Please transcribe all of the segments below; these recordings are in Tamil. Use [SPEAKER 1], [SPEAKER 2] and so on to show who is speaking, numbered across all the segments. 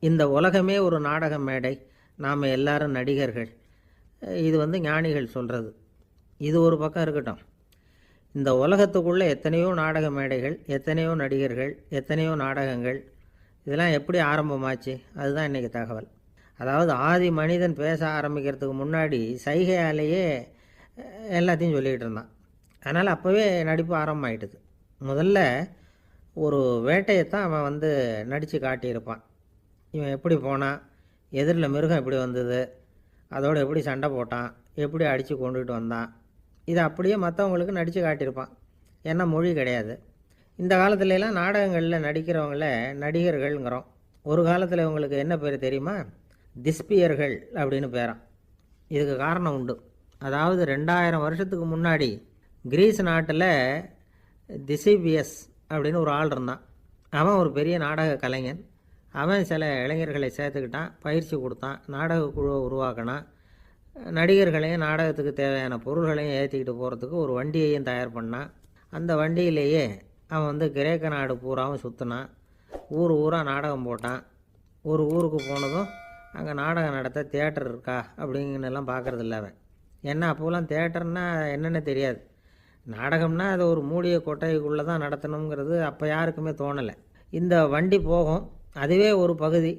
[SPEAKER 1] இந்த உலகமே ஒரு நாடக மேடை, நாம் எல்லாரும் நடிகர்கள். இது ஞானிகள் சொல்கிறது. இது ஒரு பக்கம் இருக்கட்டும். இந்த உலகத்துக்குள்ளே எத்தனையோ நாடக மேடைகள், எத்தனையோ நடிகர்கள், எத்தனையோ நாடகங்கள், இதெல்லாம் எப்படி ஆரம்பமாச்சு? அதுதான் இன்றைக்கி தகவல். அதாவது ஆதி மனிதன் பேச ஆரம்பிக்கிறதுக்கு முன்னாடி சைகையாலேயே எல்லாத்தையும் சொல்லிகிட்டு இருந்தான். அதனால் அப்போவே நடிப்பு ஆரம்பமாயிட்டுது. முதல்ல ஒரு வேட்டையைத்தான் அவன் நடித்து காட்டியிருப்பான். இவன் எப்படி போனான், எதிரில் மிருகம் எப்படி வந்தது, அதோடு எப்படி சண்டை போட்டான், எப்படி அடித்து கொண்டுகிட்டு வந்தான், இதை அப்படியே மற்றவங்களுக்கு நடித்து காட்டியிருப்பான். ஏன்னா மொழி கிடையாது. இந்த காலத்துலலாம் நாடகங்களில் நடிக்கிறவங்கள நடிகர்கள்ங்கிறோம். ஒரு காலத்தில் இவங்களுக்கு என்ன பேர் தெரியுமா? திஸ்பியர்கள் அப்படின்னு பேரான். இதுக்கு காரணம் உண்டு. அதாவது 2000 வருஷத்துக்கு முன்னாடி கிரீஸ் நாட்டில் திசிபியஸ் அப்படின்னு ஒரு ஆள் இருந்தான். அவன் ஒரு பெரிய நாடக கலைஞன். அவன் சில இளைஞர்களை சேர்த்துக்கிட்டான், பயிற்சி கொடுத்தான், நாடக குழுவை உருவாக்கினான். நடிகர்களையும் நாடகத்துக்கு தேவையான பொருள்களையும் ஏற்றிக்கிட்டு போகிறதுக்கு ஒரு வண்டியையும் தயார் பண்ணான். அந்த வண்டியிலேயே அவன் கிரேக்க நாடு பூராவும் சுற்றினான். ஊர் ஊராக நாடகம் போட்டான். ஒரு ஊருக்கு போனதும் அங்கே நாடகம் நடத்த தியேட்டர் இருக்கா அப்படிங்கன்னெல்லாம் பார்க்குறதில்ல அவன். ஏன்னா அப்போலாம் தியேட்டர்னா என்னென்னு தெரியாது. நாடகம்னா அதை ஒரு மூடிய கொட்டைக்குள்ளே தான் நடத்தணுங்கிறது அப்போ யாருக்குமே தோணலை. இந்த வண்டி போகும், அதுவே ஒரு பகுதி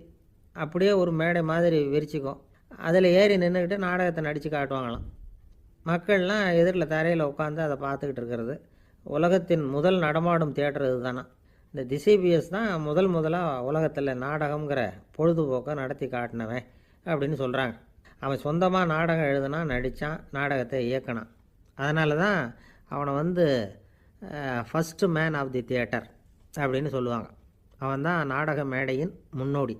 [SPEAKER 1] அப்படியே ஒரு மேடை மாதிரி விரிச்சிக்கும். அதில் ஏறி நின்றுக்கிட்டு நாடகத்தை நடித்து காட்டுவாங்களாம். மக்கள்லாம் எதிரில் தரையில் உட்காந்து அதை பார்த்துக்கிட்டு இருக்கிறது. உலகத்தின் முதல் நடமாடும் தியேட்டர் இது தானே. இந்த திசிபியஸ் தான் முதலாக உலகத்தில் நாடகங்கிற பொழுதுபோக்கை நடத்தி காட்டினவன் அப்படின்னு சொல்கிறாங்க. அவன் சொந்தமாக நாடகம் எழுதுனான், நடித்தான், நாடகத்தை இயக்கினான். அதனால தான் அவனை first man of the theatre அப்படின்னு சொல்லுவாங்க. அவன் தான் நாடக மேடையின் முன்னோடி.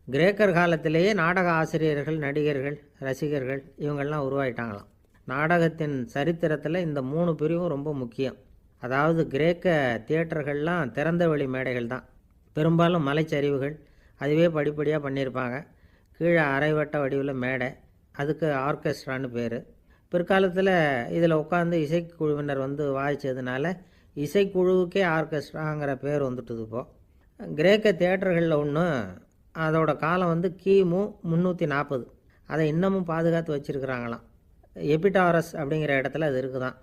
[SPEAKER 1] கிரேக்கர் காலத்திலேயே நாடக ஆசிரியர்கள், நடிகர்கள், ரசிகர்கள் இவங்கள்லாம் உருவாயிட்டாங்களாம். நாடகத்தின் சரித்திரத்தில் இந்த 3 பிரிவும் ரொம்ப முக்கியம். அதாவது கிரேக்க தியேட்டர்கள்லாம் திறந்த வெளி மேடைகள் தான். பெரும்பாலும் மலைச்சரிவுகள், அதுவே படிப்படியாக பண்ணியிருப்பாங்க. கீழே அரைவட்ட வடிவில் மேடை, அதுக்கு ஆர்கெஸ்ட்ரான்னு பேர். பிற்காலத்தில் இதில் உட்காந்து இசைக்குழுவினர் வாய்ச்சதுனால இசைக்குழுவுக்கே ஆர்கெஸ்ட்ராங்கிற பேர் வந்துட்டுது. இப்போது கிரேக்க தியேட்டர்களில் ஒன்று, அதோட காலம் கிமு 340. அதை இன்னமும் பாதுகாத்து வச்சுருக்கிறாங்களாம். எபிடாரஸ் அப்படிங்கிற இடத்துல அது இருக்குதான்.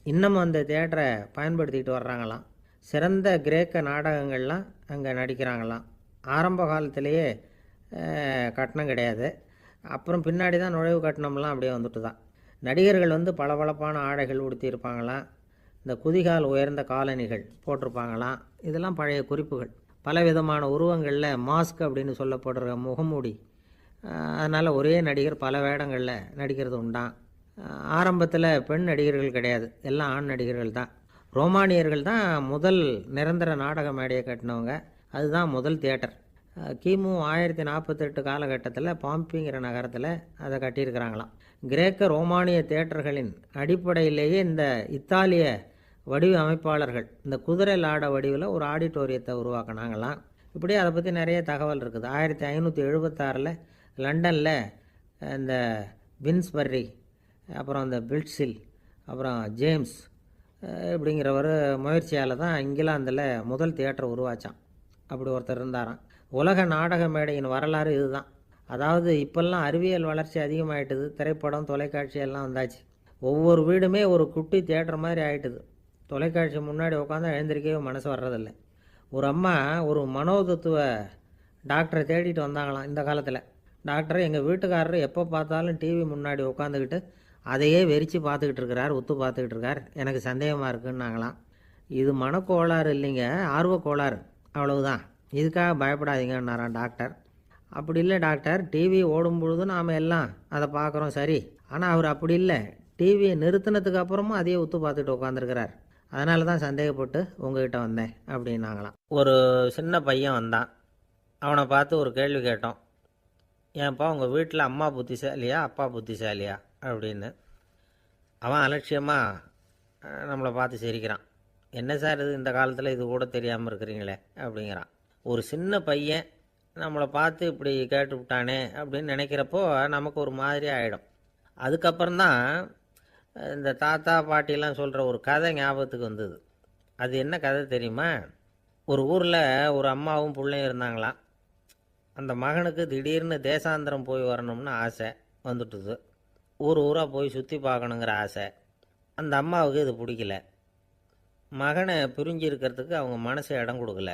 [SPEAKER 1] இன்னமும் அந்த தியேட்டரை பயன்படுத்திக்கிட்டு வர்றாங்களாம். சிறந்த கிரேக்க நாடகங்கள்லாம் அங்கே நடிக்கிறாங்களாம். ஆரம்ப காலத்திலேயே கட்டணம் கிடையாது. அப்புறம் பின்னாடி தான் நுழைவு கட்டணம்லாம் அப்படியே வந்துட்டு தான். நடிகர்கள் பளபளப்பான ஆடைகள் உடுத்தியிருப்பாங்களாம். இந்த குதிகால் உயர்ந்த காலணிகள் போட்டிருப்பாங்களாம். இதெல்லாம் பழைய குறிப்புகள். பலவிதமான உருவங்களில் மாஸ்க் அப்படின்னு சொல்லப்படுற முகமூடி. அதனால் ஒரே நடிகர் பல வேடங்களில் நடிக்கிறது உண்டான். ஆரம்பத்தில் பெண் நடிகர்கள் கிடையாது, எல்லாம் ஆண் நடிகர்கள் தான். ரோமானியர்கள் தான் முதல் நிரந்தர நாடக மேடையை கட்டினவங்க. அதுதான் முதல் தியேட்டர். கிமு 1048 காலகட்டத்தில் பாம்பிங்கிற நகரத்தில் அதை கட்டியிருக்கிறாங்களாம். கிரேக்க ரோமானிய தியேட்டர்களின் அடிப்படையிலேயே இந்த இத்தாலிய வடிவ அமைப்பாளர்கள் இந்த குதிரை லாட வடிவில் ஒரு ஆடிட்டோரியத்தை உருவாக்கினாங்களாம். இப்படி அதை பற்றி நிறைய தகவல் இருக்குது. 1576 லண்டனில் இந்த வின்ஸ்பர்ரி, அப்புறம் இந்த பில்ட்ஸில், அப்புறம் ஜேம்ஸ் இப்படிங்கிறவர் முயற்சியால் தான் இங்கிலாந்தில் முதல் தியேட்டர் உருவாச்சான். அப்படி ஒருத்தர் இருந்தாராம். உலக நாடக மேடையின் வரலாறு இதுதான். அதாவது இப்போல்லாம் அறிவியல் வளர்ச்சி அதிகமாகிட்டுது. திரைப்படம், தொலைக்காட்சி எல்லாம் வந்தாச்சு. ஒவ்வொரு வீடுமே ஒரு குட்டி தியேட்டர் மாதிரி ஆகிட்டுது. தொலைக்காட்சி முன்னாடி உட்காந்து எழுந்திரிக்கவே மனசு வர்றதில்லை. ஒரு அம்மா ஒரு மனோதத்துவ டாக்டரை தேடிட்டு வந்தாங்களாம் இந்த காலத்தில். டாக்டர், எங்கள் வீட்டுக்காரர் எப்போ பார்த்தாலும் டிவி முன்னாடி உட்காந்துக்கிட்டு அதையே வெறிச்சு பார்த்துக்கிட்டு இருக்கிறார், உத்து பார்த்துக்கிட்டு இருக்கார், எனக்கு சந்தேகமாக இருக்குன்னாங்களாம். இது மனக்கோளாறு இல்லைங்க, ஆர்வக்கோளாறு, அவ்வளவுதான், இதுக்காக பயப்படாதீங்கன்னாரான் டாக்டர். அப்படி இல்லை டாக்டர், டிவி ஓடும் பொழுது நாம் எல்லாம் அதை பார்க்குறோம் சரி, ஆனால் அவர் அப்படி இல்லை, டிவியை நிறுத்தினதுக்கு அப்புறமும் அதையே உத்து பார்த்துட்டு உட்காந்துருக்கிறார், அதனால தான் சந்தேகப்பட்டு உங்ககிட்ட வந்தேன் அப்படின்னாங்களாம். ஒரு சின்ன பையன் வந்தான். அவனை பார்த்து ஒரு கேள்வி கேட்டோம். ஏன்ப்பா உங்கள் வீட்டில் அம்மா புத்திசாலியா அப்பா புத்திசாலியா அப்படின்னு. அவன் அலட்சியமாக நம்மளை பார்த்து சிரிக்கிறான். என்ன சார் இது, இந்த காலத்தில் இது கூட தெரியாமல் இருக்கிறீங்களே அப்படிங்கிறான். ஒரு சின்ன பையன் நம்மளை பார்த்து இப்படி கேட்டு விட்டானே அப்படின்னு நினைக்கிறப்போ நமக்கு ஒரு மாதிரி ஆகிடும். அதுக்கப்புறம்தான் இந்த தாத்தா பாட்டிலாம் சொல்கிற ஒரு கதை ஞாபகத்துக்கு வந்தது. அது என்ன கதை தெரியுமா? ஒரு ஊரில் ஒரு அம்மாவும் பிள்ளையும் இருந்தாங்களாம். அந்த மகனுக்கு திடீர்னு தேசாந்திரம் போய் வரணும்னு ஆசை வந்துட்டுது. ஊர் ஊராக போய் சுற்றி பார்க்கணுங்கிற ஆசை. அந்த அம்மாவுக்கு இது பிடிக்கல. மகனை பிரிஞ்சு இருக்கிறதுக்கு அவங்க மனசு இடம் கொடுக்கல.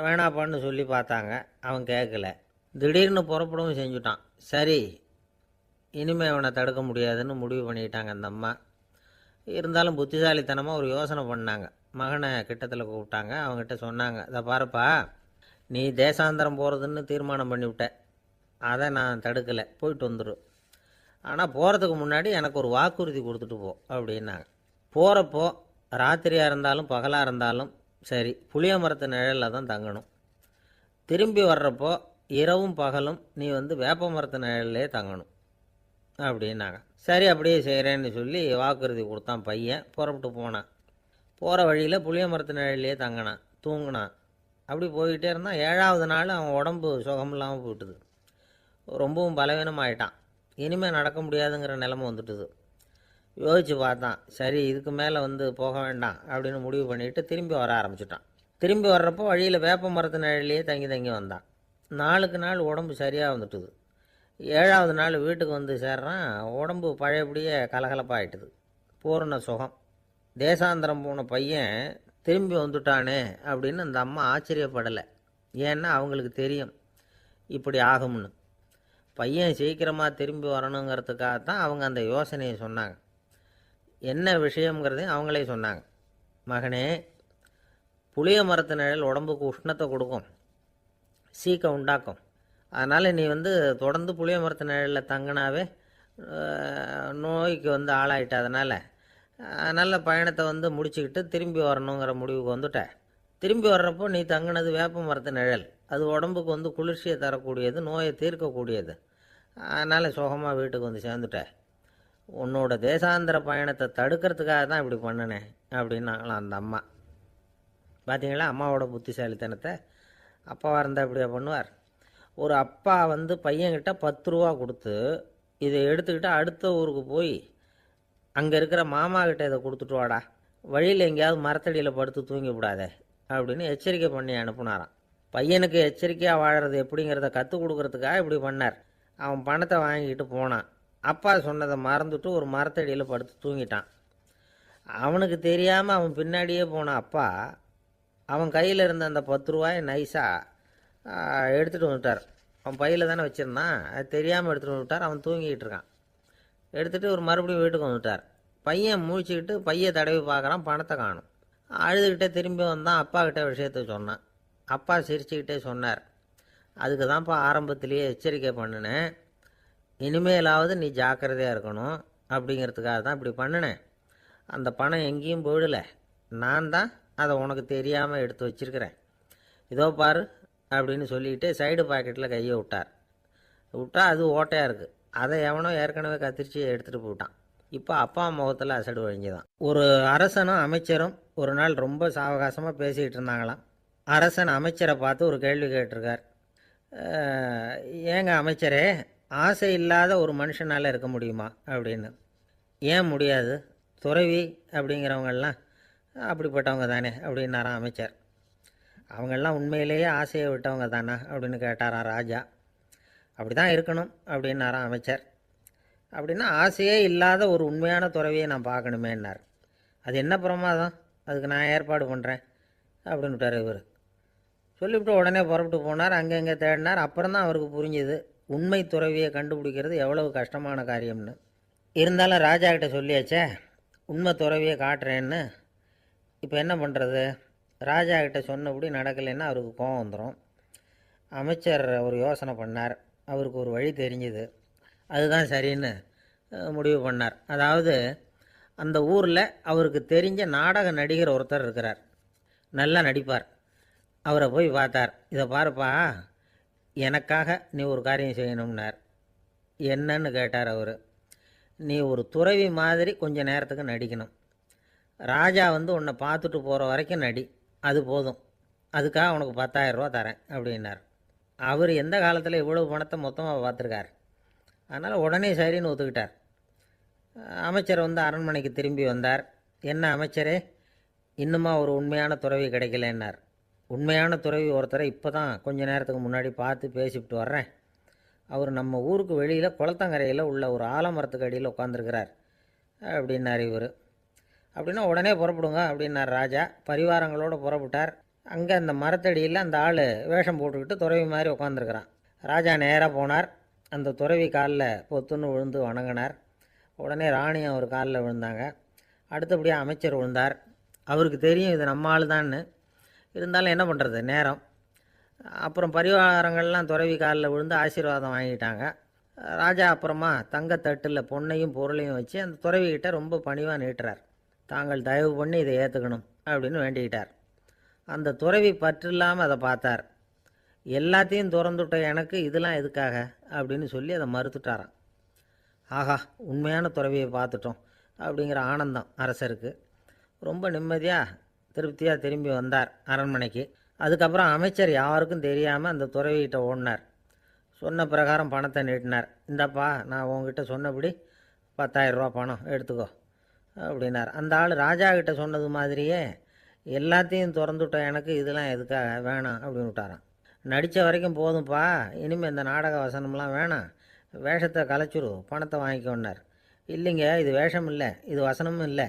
[SPEAKER 1] வேணாப்பான்னு சொல்லி பார்த்தாங்க, அவன் கேட்கல. திடீர்னு புறப்படவும் செஞ்சுட்டான். சரி, இனிமேல் அவனை தடுக்க முடியாதுன்னு முடிவு பண்ணிட்டாங்க அந்த அம்மா. இருந்தாலும் புத்திசாலித்தனமாக ஒரு யோசனை பண்ணாங்க. மகனை கிட்டத்தில் கூப்பிட்டாங்க. அவங்ககிட்ட சொன்னாங்க, இதை பாருப்பா, நீ தேசாந்தரம் போகிறதுன்னு தீர்மானம் பண்ணிவிட்ட, அதை நான் தடுக்கலை, போயிட்டு வந்துடும். ஆனால் போகிறதுக்கு முன்னாடி எனக்கு ஒரு வாக்குறுதி கொடுத்துட்டு போ அப்படின்னாங்க. போகிறப்போ ராத்திரியாக இருந்தாலும் பகலாக இருந்தாலும் சரி, புளிய மரத்து நிழலில் தான் தங்கணும். திரும்பி வர்றப்போ இரவும் பகலும் நீ வேப்ப மரத்து நிழல்லே தங்கணும் அப்படின்னாங்க. சரி, அப்படியே செய்கிறேன்னு சொல்லி வாக்குறுதி கொடுத்தான் பையன். புறப்பட்டு போனான். போகிற வழியில் புளிய மரத்து நிழல்லையே தங்கினான், தூங்கினான். அப்படி போய்கிட்டே இருந்தான். 7ஆவது நாள் அவன் உடம்பு சுகமில்லாமல் போயிட்டுது. ரொம்பவும் பலவீனமாயிட்டான். இனிமேல் நடக்க முடியாதுங்கிற நிலைமை வந்துட்டுது. யோசித்து பார்த்தான். சரி, இதுக்கு மேலே போக வேண்டாம் அப்படின்னு முடிவு பண்ணிவிட்டு திரும்பி வர ஆரம்பிச்சிட்டான். திரும்பி வர்றப்போ வழியில் வேப்ப மரத்து நிழல்லையே தங்கி வந்தான். நாளுக்கு நாள் உடம்பு சரியாக வந்துட்டுது. 7ஆவது நாள் வீட்டுக்கு சேர்றான். உடம்பு பழையபடியே கலகலப்பாயிட்டுது. பூரண சுகம். தேசாந்திரம் போன பையன் திரும்பி வந்துட்டானே அப்படின்னு அந்த அம்மா ஆச்சரியப்படலை. ஏன்னா அவங்களுக்கு தெரியும் இப்படி ஆகும்னு. பையன் சீக்கிரமாக திரும்பி வரணுங்கிறதுக்காகத்தான் அவங்க அந்த யோசனையை சொன்னாங்க. என்ன விஷயங்கிறதையும் அவங்களே சொன்னாங்க. மகனே, புளிய மரத்து நிழல் உடம்புக்கு உஷ்ணத்தை கொடுக்கும், சீக்கம் உண்டாக்கும். அதனால் நீ தொடர்ந்து புளிய மரத்து நிழலில் தங்கினாவே நோய்க்கு ஆளாயிட்ட. அதனால் நல்ல பயணத்தை முடிச்சுக்கிட்டு திரும்பி வரணுங்கிற முடிவுக்கு வந்துட்ட. திரும்பி வர்றப்போ நீ தங்கினது வேப்ப மரத்து நிழல். அது உடம்புக்கு குளிர்ச்சியை தரக்கூடியது, நோயை தீர்க்கக்கூடியது. அதனால் சுகமாக வீட்டுக்கு சேர்ந்துட்ட. உன்னோட தேசாந்திர பயணத்தை தடுக்கிறதுக்காக தான் இப்படி பண்ணினேன் அப்படின்னாங்களாம் அந்த அம்மா. பார்த்தீங்களா அம்மாவோட புத்திசாலித்தனத்தை? அப்பாவாக இருந்தால் இப்படியா பண்ணுவார்? ஒரு அப்பா பையன்கிட்ட 10 ரூபா கொடுத்து இதை எடுத்துக்கிட்டு அடுத்த ஊருக்கு போய் அங்கே இருக்கிற மாமா கிட்ட இதை கொடுத்துட்டு வாடா, வழியில் எங்கேயாவது மரத்தடியில் படுத்து தூங்கி விடாதே அப்படின்னு எச்சரிக்கை பண்ணி அனுப்புனாராம். பையனுக்கு எச்சரிக்கையாக வாழறது எப்படிங்கிறத கற்றுக் கொடுக்கறதுக்காக இப்படி பண்ணார். அவன் பணத்தை வாங்கிட்டு போனான். அப்பா சொன்னதை மறந்துட்டு ஒரு மரத்தடியில் படுத்து தூங்கிட்டான். அவனுக்கு தெரியாமல் அவன் பின்னாடியே போன அப்பா அவன் கையில் இருந்த அந்த 10 ரூபாயை நைஸாக எடுத்துகிட்டு வந்துட்டார். அவன் பையில் தானே வச்சுருந்தான், அது தெரியாமல் எடுத்துகிட்டு வந்துட்டார். அவன் தூங்கிக்கிட்டு இருக்கான். எடுத்துகிட்டு ஒரு மறுபடியும் வீட்டுக்கு வந்துட்டார். பையன் முழிச்சுக்கிட்டு பையை தடவி பார்க்குறான், பணத்தை காணும். அழுதுகிட்டே திரும்பி வந்தான். அப்பா கிட்ட விஷயத்த சொன்னான். அப்பா சிரிச்சுக்கிட்டே சொன்னார், அதுக்கு தான்ப்பா ஆரம்பத்திலேயே எச்சரிக்கை பண்ணினேன், இனிமேலாவது நீ ஜாக்கிரதையாக இருக்கணும் அப்படிங்கிறதுக்காக தான் இப்படி பண்ணினேன். அந்த பணம் எங்கேயும் போயிடலை, நான் தான் அதை உனக்கு தெரியாமல் எடுத்து வச்சிருக்கிறேன். இதோ பாரு அப்படின்னு சொல்லிட்டு சைடு பாக்கெட்டில் கையை விட்டா அது ஓட்டையாக இருக்குது. அதை எவனோ ஏற்கனவே கத்திரிச்சு எடுத்துகிட்டு போயிட்டான். இப்போ அப்பா முகத்தில் அசடு வழிஞ்சுதான். ஒரு அரசனும் அமைச்சரும் ஒரு நாள் ரொம்ப சாவகாசமாக பேசிக்கிட்டு இருந்தாங்களாம். அரசன் அமைச்சரை பார்த்து ஒரு கேள்வி கேட்டிருக்கார். ஏங்க அமைச்சரே, ஆசை இல்லாத ஒரு மனுஷனால் இருக்க முடியுமா அப்படின்னு. ஏன் முடியாது, துறவி அப்படிங்கிறவங்கெல்லாம் அப்படிப்பட்டவங்க தானே அப்படின்னாராம் அமைச்சர். அவங்கெல்லாம் உண்மையிலேயே ஆசையை விட்டவங்க தானே அப்படின்னு கேட்டாராம் ராஜா. அப்படி தான் இருக்கணும் அப்படின்னாராம் அமைச்சர். அப்படின்னா ஆசையே இல்லாத ஒரு உண்மையான துறவியை நான் பார்க்கணுமேன்னார். அது என்ன பிரமாதம், அதுக்கு நான் ஏற்பாடு பண்ணுறேன் அப்படின்னு விட்டார் இவர். சொல்லிவிட்டு உடனே புறப்பட்டு போனார். அங்கங்கே தேடினார். அப்புறம் தான் அவருக்கு புரிஞ்சுது உண்மை துறவியை கண்டுபிடிக்கிறது எவ்வளவு கஷ்டமான காரியம்னு. இருந்தாலும் ராஜா கிட்ட சொல்லியாச்சே உண்மை துறவியை காட்டுறேன்னு. இப்போ என்ன பண்ணுறது? ராஜா கிட்ட சொன்னபடி நடக்கலைன்னா அவருக்கு கோபம் வந்துடும். அமைச்சர் ஒரு யோசனை பண்ணார். அவருக்கு ஒரு வழி தெரிஞ்சுது. அதுதான் சரின்னு முடிவு பண்ணார். அதாவது அந்த ஊரில் அவருக்கு தெரிஞ்ச நாடக நடிகர் ஒருத்தர் இருக்கிறார், நல்லா நடிப்பார். அவரை போய் பார்த்தார். இதை பாருப்பா, எனக்காக நீ ஒரு காரியம் செய்யணும்னார். என்னன்னு கேட்டார் அவர். நீ ஒரு துறவி மாதிரி கொஞ்சம் நேரத்துக்கு நடிக்கணும். ராஜா உன்னை பார்த்துட்டு போகிற வரைக்கும் நடி, அது போதும். அதுக்காக உனக்கு 10,000 ரூபா தரேன் அப்படின்னார். அவர் எந்த காலத்தில் இவ்வளவு பணத்தை மொத்தமாக பார்த்துருக்கார். அதனால் உடனே சரின்னு ஒத்துக்கிட்டார். அமைச்சர் அரண்மனைக்கு திரும்பி வந்தார். என்ன அமைச்சரே, இன்னுமா ஒரு உண்மையான துறவி கிடைக்கலன்னார். உண்மையான துறவி ஒருத்தரை இப்போ தான் கொஞ்ச நேரத்துக்கு முன்னாடி பார்த்து பேசிவிட்டு வர்றேன். அவர் நம்ம ஊருக்கு வெளியில் குளத்தங்கரையில் உள்ள ஒரு ஆலமரத்துக்கு அடியில் உட்காந்துருக்கிறார் அப்படின்னார் இவர். அப்படின்னா உடனே புறப்படுங்க அப்படின்னார் ராஜா. பரிவாரங்களோடு புறப்பட்டார். அங்கே அந்த மரத்தடியில் அந்த ஆள் வேஷம் போட்டுக்கிட்டு துறவி மாதிரி உட்காந்துருக்கிறான். ராஜா நேராக போனார். அந்த துறவி காலில் பொத்துன்னு விழுந்து வணங்கினார். உடனே ராணியும் அவர் காலில் விழுந்தாங்க. அடுத்தபடியாக அமைச்சர் விழுந்தார். அவருக்கு தெரியும் இது நம்ம ஆள் தான்னு. இருந்தாலும் என்ன பண்ணுறது, நேரம். அப்புறம் பரிவாரங்கள்லாம் துறவி காலில் விழுந்து ஆசீர்வாதம் வாங்கிட்டாங்க. ராஜா அப்புறமா தங்கத்தட்டில் பொன்னையும் பொருளையும் வச்சு அந்த துறவிக்கிட்ட ரொம்ப பணிவாக நீட்டுறார். தாங்கள் தயவு பண்ணி இதை ஏற்றுக்கணும் அப்படின்னு வேண்டிக்கிட்டார். அந்த துறவி பற்றில்லாமல் அதை பார்த்தார். எல்லாத்தையும் திறந்துவிட்ட எனக்கு இதெல்லாம் எதுக்காக அப்படின்னு சொல்லி அதை மறுத்துட்டாராம். ஆஹா, உண்மையான துறவியை பார்த்துட்டோம் அப்படிங்கிற ஆனந்தம் அரசருக்கு. ரொம்ப நிம்மதியாக திருப்தியாக திரும்பி வந்தார் அரண்மனைக்கு. அதுக்கப்புறம் அமைச்சர் யாருக்கும் தெரியாமல் அந்த துறவிகிட்ட ஓடினார். சொன்ன பிரகாரம் பணத்தை நீட்டினார். இந்தப்பா, நான் உங்ககிட்ட சொன்னபடி 10,000 ரூபா பணம் எடுத்துக்கோ அப்படின்னார். அந்த ஆள் ராஜா கிட்ட சொன்னது மாதிரியே எல்லாத்தையும் திறந்துவிட்ட எனக்கு இதெல்லாம் எதுக்காக வேணாம் அப்படின்னு விட்டாரான். நடித்த வரைக்கும் போதும்ப்பா, இனிமேல் இந்த நாடக வசனம்லாம் வேணாம், வேஷத்தை கலைச்சிரு, பணத்தை வாங்கிக்கோன்னார். இல்லைங்க, இது வேஷம் இல்லை, இது வசனமும் இல்லை,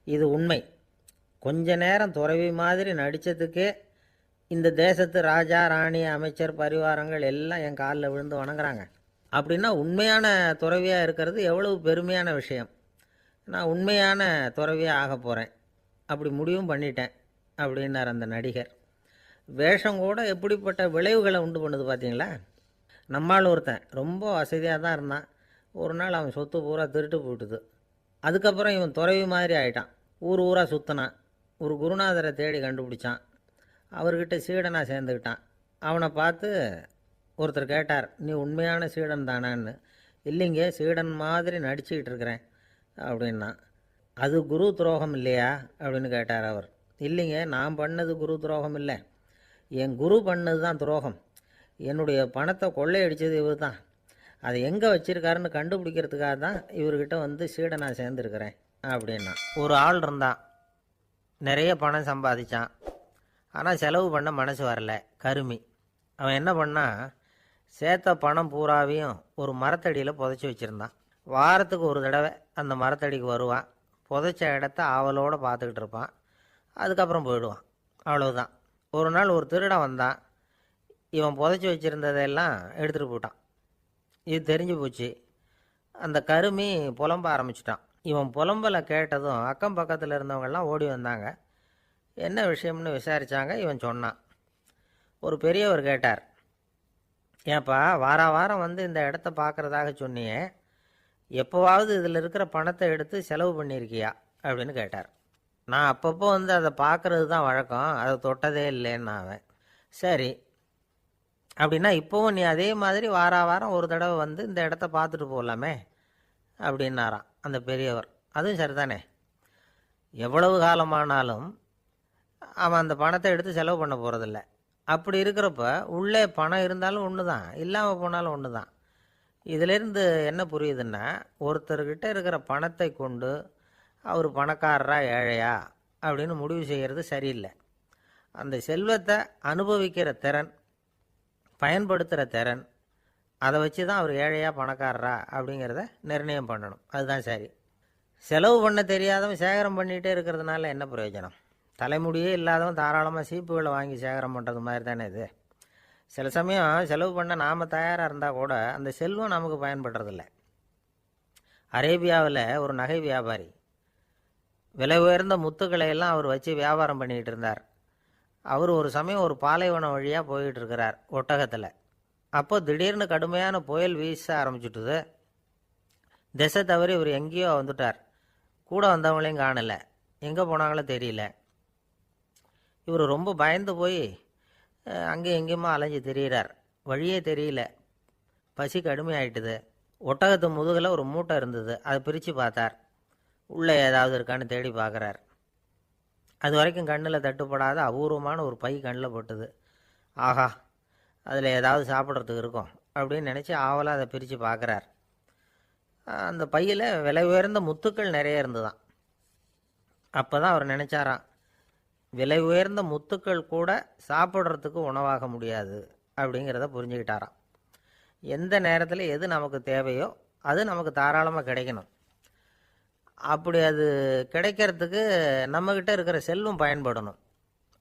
[SPEAKER 1] இது உண்மை. கொஞ்ச நேரம் துறவி மாதிரி நடித்ததுக்கே இந்த தேசத்து ராஜா, ராணி, அமைச்சர், பரிவாரங்கள் எல்லாம் என் காலில் விழுந்து வணங்குறாங்க. அப்படின்னா உண்மையான துறவியாக இருக்கிறது எவ்வளவு பெருமையான விஷயம். நான் உண்மையான துறவியாக ஆக போகிறேன், அப்படி முடிவும் பண்ணிட்டேன் அப்படின்னார் அந்த நடிகர். வேஷம் கூட எப்படிப்பட்ட விளைவுகளை உண்டு பண்ணுது பார்த்தீங்களா. நம்மால் ஒருத்தன் ரொம்ப வசதியாக தான் இருந்தான். ஒரு நாள் அவன் சொத்து பூரா திருட்டு போட்டுது. அதுக்கப்புறம் இவன் துறவி மாதிரி ஆகிட்டான். ஊர் ஊராக சுற்றினான். ஒரு குருநாதரை தேடி கண்டுபிடிச்சான். அவர்கிட்ட சீடனாக சேர்ந்துக்கிட்டான். அவனை பார்த்து ஒருத்தர் கேட்டார், நீ உண்மையான சீடன் தானான்னு. இல்லைங்க, சீடன் மாதிரி நடிச்சுக்கிட்டு இருக்கிறேன் அப்படின்னா. அது குரு துரோகம் இல்லையா அப்படின்னு கேட்டார் அவர். இல்லைங்க, நான் பண்ணது குரு துரோகம் இல்லை, என் குரு பண்ணது தான் துரோகம். என்னுடைய பணத்தை கொள்ளையடித்தது இவர் தான். அதை எங்கே வச்சுருக்காருன்னு கண்டுபிடிக்கிறதுக்காக தான் இவர்கிட்ட வந்து சீடனாக சேர்ந்துருக்கிறேன் அப்படின்னா. ஒரு ஆள் இருந்தான், நிறைய பணம் சம்பாதிச்சான். ஆனால் செலவு பண்ண மனசு வரல, கருமி. அவன் என்ன பண்ணான், சேர்த்த பணம் பூராவையும் ஒரு மரத்தடியில் புதைச்சி வச்சுருந்தான். வாரத்துக்கு ஒரு தடவை அந்த மரத்தடிக்கு வருவான். புதைச்ச இடத்த ஆவலோடு பார்த்துக்கிட்டு இருப்பான். அதுக்கப்புறம் போயிடுவான். அவ்வளவுதான். ஒரு நாள் ஒரு திருடன் வந்தான். இவன் புதைச்சி வச்சுருந்ததெல்லாம் எடுத்துகிட்டு போயிட்டான். இது தெரிஞ்சு போச்சு. அந்த கருமி புலம்ப ஆரம்பிச்சிட்டான். இவன் புலம்பலை கேட்டதும் அக்கம் பக்கத்தில் இருந்தவங்கெல்லாம் ஓடி வந்தாங்க. என்ன விஷயம்னு விசாரித்தாங்க. இவன் சொன்னான். ஒரு பெரியவர் கேட்டார், ஏன்ப்பா வாரம் வந்து இந்த இடத்த பார்க்குறதாக சொன்னியே, எப்போவாவது இதில் இருக்கிற பணத்தை எடுத்து செலவு பண்ணியிருக்கியா அப்படின்னு கேட்டார். நான் அப்பப்போ வந்து அதை பார்க்குறது தான் வழக்கம், அதை தொட்டதே இல்லைன்னு அவன். சரி, அப்படின்னா இப்போவும் நீ அதே மாதிரி வாரம் ஒரு தடவை வந்து இந்த இடத்த பார்த்துட்டு போகலாமே அப்படின்னாராம் அந்த பெரியவர். அதுவும் சரிதானே, எவ்வளவு காலமானாலும் அவன் அந்த பணத்தை எடுத்து செலவு பண்ண போகிறதில்ல. அப்படி இருக்கிறப்ப உள்ளே பணம் இருந்தாலும் ஒன்று தான், இல்லாமல் போனாலும் ஒன்று தான். இதிலேருந்து என்ன புரியுதுன்னா, ஒருத்தர்கிட்ட இருக்கிற பணத்தை கொண்டு அவர் பணக்காரரா ஏழையா அப்படின்னு முடிவு செய்கிறது சரியில்லை. அந்த செல்வத்தை அனுபவிக்கிற திறன், பயன்படுத்துகிற திறன், அதை வச்சு தான் அவர் ஏழையா பணக்காரரா அப்படிங்கிறத நிர்ணயம் பண்ணணும். அதுதான் சரி. செலவு பண்ண தெரியாதவன் சேகரம் பண்ணிகிட்டே இருக்கிறதுனால என்ன பிரயோஜனம்? தலைமுடியே இல்லாதவன் தாராளமாக சீப்புகளை வாங்கி சேகரம் பண்ணுறது மாதிரி தானே இது. சில சமயம் செலவு பண்ண நாம் தயாராக இருந்தால் கூட அந்த செல்வம் நமக்கு பயன்படுறதில்ல. அரேபியாவில் ஒரு நகை வியாபாரி விலை உயர்ந்த முத்துக்களை எல்லாம் அவர் வச்சு வியாபாரம் பண்ணிக்கிட்டு இருந்தார். அவர் ஒரு சமயம் ஒரு பாலைவனம் வழியாக போயிட்டு இருக்கிறார் ஒட்டகத்தில். அப்போ திடீர்னு கடுமையான புயல் வீச ஆரம்பிச்சுட்டுது. திசை தவறி இவர் எங்கேயோ வந்துட்டார். கூட வந்தவங்களையும் காணலை, எங்கே போனாங்களோ தெரியல. இவர் ரொம்ப பயந்து போய் அங்கே எங்கேயுமா அலைஞ்சு திரியிறார். வழியே தெரியல. பசி கடுமையாயிட்டுது. ஒட்டகத்து முதுகில் ஒரு மூட்டை இருந்தது. அதை பிரித்து பார்த்தார். உள்ளே ஏதாவது இருக்கான்னு தேடி பார்க்குறார். அது வரைக்கும் கண்ணில் தட்டுப்படாத அபூர்வமான ஒரு பை கண்ணில் பட்டுது. ஆஹா, அதில் ஏதாவது சாப்பிட்றதுக்கு இருக்கும் அப்படின்னு நினச்சி ஆவலாக அதை பிரித்து பார்க்குறார். அந்த பையில் விலை உயர்ந்த முத்துக்கள் நிறைய இருந்துதான். அப்போ தான் அவர் நினச்சாராம், விலை உயர்ந்த முத்துக்கள் கூட சாப்பிட்றதுக்கு உணவாக முடியாது அப்படிங்கிறத புரிஞ்சுக்கிட்டாராம். எந்த நேரத்தில் எது நமக்கு தேவையோ அது நமக்கு தாராளமாக கிடைக்கணும். அப்படி அது கிடைக்கிறதுக்கு நம்மக்கிட்ட இருக்கிற செல்வம் பயன்படணும்.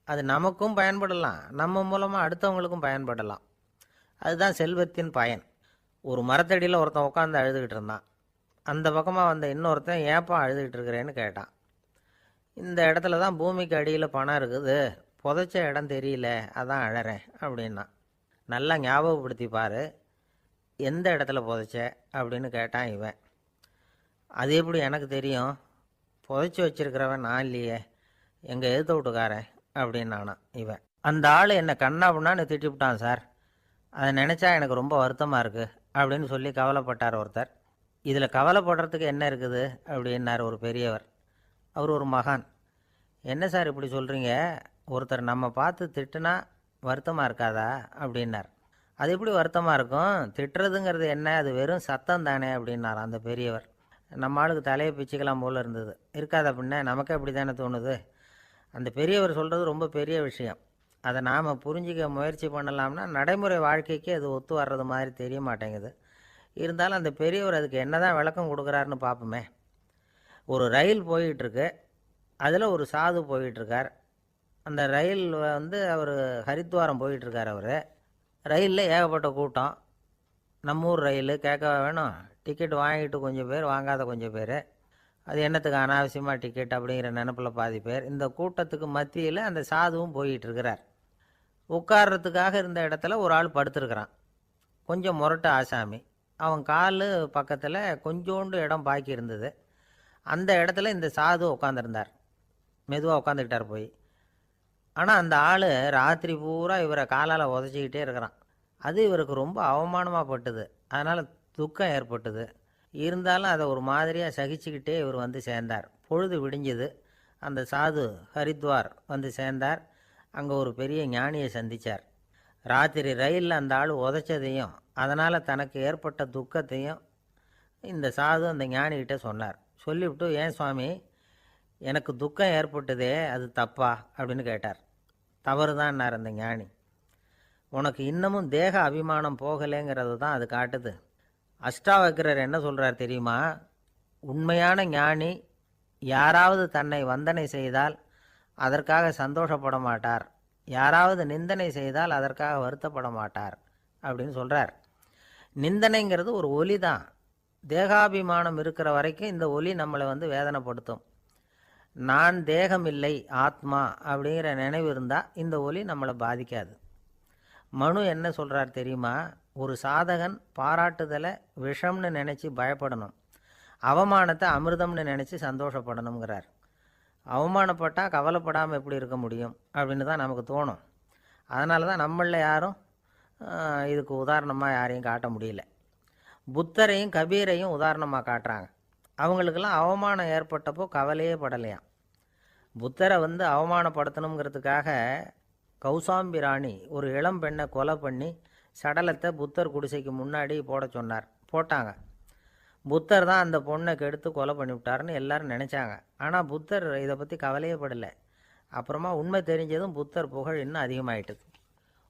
[SPEAKER 1] அது நமக்கும் பயன்படலாம், நம்ம மூலமாக அடுத்தவங்களுக்கும் பயன்படலாம். அதுதான் செல்வத்தின் பயன். ஒரு மரத்தடியில் ஒருத்தன் உட்காந்து அழுதுகிட்டு இருந்தான். அந்த பக்கமாக வந்த இன்னொருத்தன் ஏப்பா அழுதுகிட்டு இருக்கிறேன்னு கேட்டான். இந்த இடத்துல தான் பூமிக்கு அடியில் பணம் இருக்குது, புதைச்ச இடம் தெரியல, அதான் அழறேன் அப்படின்னா. நல்லா ஞாபகப்படுத்தி பாரு, எந்த இடத்துல புதைச்ச அப்படின்னு கேட்டான் இவன். அது எப்படி எனக்கு தெரியும், புதைச்சி வச்சிருக்கிறவன் நான் இல்லையே, எங்கள் எதிர்த்த வீட்டுக்காரன் அப்படின்னானா இவன். அந்த ஆள் என்னை கண்ணாப்புண்ணான்னு திட்டிவிட்டான் சார், அதை நினச்சா எனக்கு ரொம்ப வருத்தமாக இருக்குது அப்படின்னு சொல்லி கவலைப்பட்டார் ஒருத்தர். இதில் கவலைப்படுறதுக்கு என்ன இருக்குது அப்படின்னார் ஒரு பெரியவர். அவர் ஒரு மகான். என்ன சார் இப்படி சொல்கிறீங்க, ஒருத்தர் நம்ம பார்த்து திட்டுனா வருத்தமாக இருக்காதா அப்படின்னார். அது எப்படி வருத்தமாக இருக்கும், திட்டுறதுங்கிறது என்ன, அது வெறும் சத்தம் தானே அப்படின்னார் அந்த பெரியவர். நம்ம ஆளுக்கு தலையை பிச்சுக்கலாம் போல் இருந்தது. இருக்காத அப்படின்னா நமக்கே அப்படி தானே தோணுது. அந்த பெரியவர் சொல்கிறது ரொம்ப பெரிய விஷயம். அதை நாம் புரிஞ்சிக்க முயற்சி பண்ணலாம்னா நடைமுறை வாழ்க்கைக்கு அது ஒத்து வர்றது மாதிரி தெரிய மாட்டேங்குது. இருந்தாலும் அந்த பெரியவர் அதுக்கு என்ன தான் விளக்கம் கொடுக்குறாருன்னு பார்ப்போமே. ஒரு ரயில் போயிட்டுருக்கு, அதில் ஒரு சாது போயிட்டுருக்கார். அந்த ரயில் அவர் ஹரித்வாரம் போயிட்டுருக்கார். அவர் ரயிலில் ஏகப்பட்ட கூட்டம். நம்ம ஊர் ரயில் கேட்க வேணும், டிக்கெட் வாங்கிட்டு கொஞ்சம் பேர், வாங்காத கொஞ்சம் பேர். அது என்னத்துக்கு அனாவசியமாக டிக்கெட் அப்படிங்கிற நினப்பில் பாதி பேர். இந்த கூட்டத்துக்கு மத்தியில் அந்த சாதுவும் போயிட்டுருக்கிறார். உட்கார்றதுக்காக இருந்த இடத்துல ஒரு ஆள் படுத்துருக்கிறான், கொஞ்சம் முரட்டு ஆசாமி. அவன் கால் பக்கத்தில் கொஞ்சோண்டு இடம் பாக்கி இருந்தது. அந்த இடத்துல இந்த சாது உட்காந்துருந்தார். மெதுவாக உட்காந்துக்கிட்டார் போய். ஆனால் அந்த ஆள் ராத்திரி பூரா இவரை காலால் உதச்சிக்கிட்டே இருக்கிறான். அது இவருக்கு ரொம்ப அவமானமாக பட்டுது. அதனால் துக்கம் ஏற்பட்டுது. இருந்தாலும் அதை ஒரு மாதிரியாக சகிச்சுக்கிட்டே இவர் சேர்ந்தார். பொழுது விடிஞ்சது. அந்த சாது ஹரித்வார் சேர்ந்தார். அங்கே ஒரு பெரிய ஞானியை சந்தித்தார். ராத்திரி ரயிலில் அந்த ஆள் உதைச்சதையும் அதனால் தனக்கு ஏற்பட்ட துக்கத்தையும் இந்த சாது அந்த ஞானிகிட்ட சொன்னார். சொல்லிவிட்டு, ஏன் சுவாமி, எனக்கு துக்கம் ஏற்பட்டதே அது தப்பா அப்படின்னு கேட்டார். தவறு தான்னார் அந்த ஞானி. உனக்கு இன்னமும் தேக அபிமானம் போகலைங்கிறது தான் அது காட்டுது. அஷ்டாவக்கிரர் என்ன சொல்கிறார் தெரியுமா, உண்மையான ஞானி யாராவது தன்னை வந்தனை செய்தால் அதற்காக சந்தோஷப்பட மாட்டார், யாராவது நிந்தனை செய்தால் அதற்காக வருத்தப்பட மாட்டார் அப்படின்னு சொல்கிறார். நிந்தனைங்கிறது ஒரு ஒலி தான். தேகாபிமானம் இருக்கிற வரைக்கும் இந்த ஒலி நம்மளை வேதனைப்படுத்தும். நான் தேகம் இல்லை, ஆத்மா அப்படிங்கிற நினைவு இருந்தால் இந்த ஒலி நம்மளை பாதிக்காது. மனு என்ன சொல்கிறார் தெரியுமா, ஒரு சாதகன் பாராட்டுதலை விஷம்னு நினச்சி பயப்படணும், அவமானத்தை அமிர்தம்னு நினச்சி சந்தோஷப்படணுங்கிறார். அவமானப்பட்டால் கவலைப்படாமல் எப்படி இருக்க முடியும் அப்படின்னு தான் நமக்கு தோணும். அதனால தான் நம்மளில் யாரும் இதுக்கு உதாரணமாக யாரையும் காட்ட முடியல. புத்தரையும் கபீரையும் உதாரணமாக காட்டுறாங்க. அவங்களுக்கெல்லாம் அவமானம் ஏற்பட்டப்போ கவலையே படலையாம். புத்தரை அவமானப்படுத்தணுங்கிறதுக்காக கௌசாம்பி ராணி ஒரு இளம் பெண்ணை கொலை பண்ணி சடலத்தை புத்தர் குடிசைக்கு முன்னாடி போட சொன்னார். போட்டாங்க. புத்தர் தான் அந்த பொண்ணை கெடுத்து கொலை பண்ணிவிட்டாருன்னு எல்லாரும் நினச்சாங்க. ஆனால் புத்தர் இதை பற்றி கவலையே படலை. அப்புறமா உண்மை தெரிஞ்சதும் புத்தர் புகழ் இன்னும் அதிகமாயிட்டுது.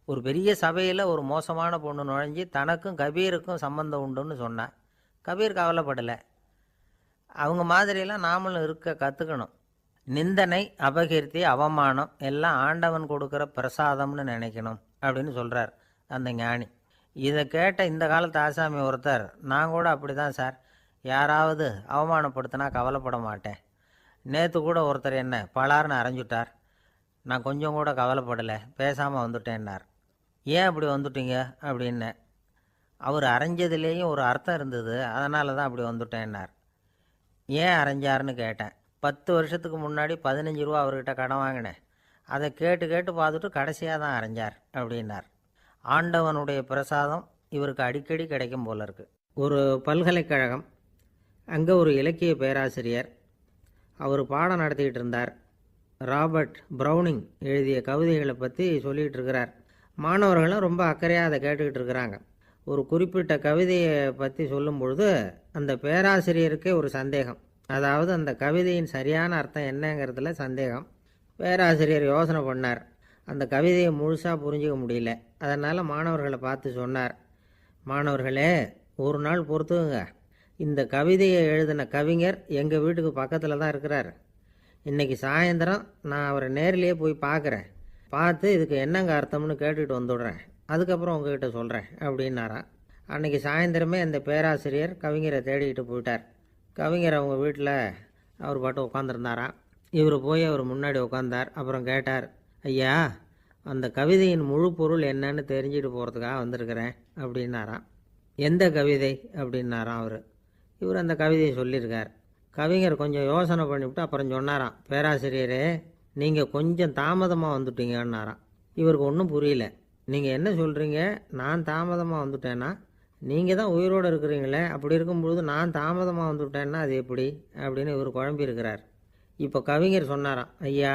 [SPEAKER 1] ஒரு பெரிய சபையில் ஒரு மோசமான பொண்ணு நுழைஞ்சி தனக்கும் கபீருக்கும் சம்பந்தம் உண்டுன்னு சொன்னான். கபீர் கவலைப்படலை. அவங்க மாதிரியெல்லாம் நாமளும் இருக்க கற்றுக்கணும். நிந்தனை, அபகீர்த்தி, அவமானம் எல்லாம் ஆண்டவன் கொடுக்குற பிரசாதம்னு நினைக்கணும் அப்படின்னு சொல்கிறார் அந்த ஞானி. இதை கேட்ட இந்த காலத்து ஆசாமி ஒருத்தர், நான் கூட அப்படி தான் சார், யாராவது அவமானப்படுத்தினா கவலைப்பட மாட்டேன். நேற்று கூட ஒருத்தர் என்ன பலார்னு அரைஞ்சுட்டார், நான் கொஞ்சம் கூட கவலைப்படலை, பேசாமல் வந்துட்டேன்னார். ஏன் அப்படி வந்துட்டீங்க அப்படின்னு. அவர் அரைஞ்சதுலேயும் ஒரு அர்த்தம் இருந்தது, அதனால தான் அப்படி வந்துட்டேன்னார். ஏன் அரைஞ்சாருன்னு கேட்டேன். 10 வருஷத்துக்கு முன்னாடி 15 ரூபா அவர்கிட்ட கடன் வாங்கினேன், அதை கேட்டு கேட்டு பார்த்துட்டு கடைசியாக தான் அரைஞ்சார் அப்படின்னார். ஆண்டவனுடைய பிரசாதம் இவருக்கு அடிக்கடி கிடைக்கும் போல இருக்கு. ஒரு பல்கலைக்கழகம், அங்கே ஒரு இலக்கிய பேராசிரியர், அவர் பாடம் நடத்திக்கிட்டு இருந்தார். ராபர்ட் ப்ரௌனிங் எழுதிய கவிதைகளை பற்றி சொல்லிகிட்டு இருக்கிறார். மாணவர்களும் ரொம்ப அக்கறையாக அதை கேட்டுக்கிட்டு இருக்கிறாங்க. ஒரு குறிப்பிட்ட கவிதையை பற்றி சொல்லும் பொழுது அந்த பேராசிரியருக்கே ஒரு சந்தேகம். அதாவது அந்த கவிதையின் சரியான அர்த்தம் என்னங்கிறதுல சந்தேகம். பேராசிரியர் யோசனை பண்ணார். அந்த கவிதையை முழுசாக புரிஞ்சிக்க முடியல. அதனால் மாணவர்களை பார்த்து சொன்னார், மாணவர்களே, ஒரு நாள் பொறுத்துக்குங்க. இந்த கவிதையை எழுதின கவிஞர் எங்கள் வீட்டுக்கு பக்கத்தில் தான் இருக்கிறார். இன்றைக்கி சாயந்தரம் நான் அவரை நேரிலேயே போய் பார்க்குறேன். பார்த்து இதுக்கு என்னங்க அர்த்தம்னு கேட்டுட்டு வந்துடுறேன். அதுக்கப்புறம் உங்ககிட்ட சொல்கிறேன் அப்படின்னாராம். அன்றைக்கி சாயந்தரமே அந்த பேராசிரியர் கவிஞரை தேடிக்கிட்டு போயிட்டார். கவிஞர் அவங்க வீட்டில் அவர் பாட்டு உட்காந்துருந்தாராம். இவர் போய் அவர் முன்னாடி உட்காந்தார். அப்புறம் கேட்டார், ஐயா, அந்த கவிதையின் முழு பொருள் என்னன்னு தெரிஞ்சுட்டு போகிறதுக்காக வந்திருக்கிறேன் அப்படின்னாராம். எந்த கவிதை அப்படின்னாராம் அவர். இவர் அந்த கவிதையை சொல்லியிருக்கார். கவிஞர் கொஞ்சம் யோசனை பண்ணிவிட்டு அப்புறம் சொன்னாராம், பேராசிரியரே, நீங்கள் கொஞ்சம் தாமதமாக வந்துட்டீங்கன்னாராம். இவருக்கு ஒன்றும் புரியல. நீங்கள் என்ன சொல்கிறீங்க? நான் தாமதமாக வந்துட்டேன்னா? நீங்கள் தான் உயிரோடு இருக்கிறீங்களே, அப்படி இருக்கும்பொழுது நான் தாமதமாக வந்துவிட்டேன்னா அது எப்படி அப்படின்னு இவர் குழம்பியிருக்கிறார். இப்போ கவிஞர் சொன்னாராம், ஐயா,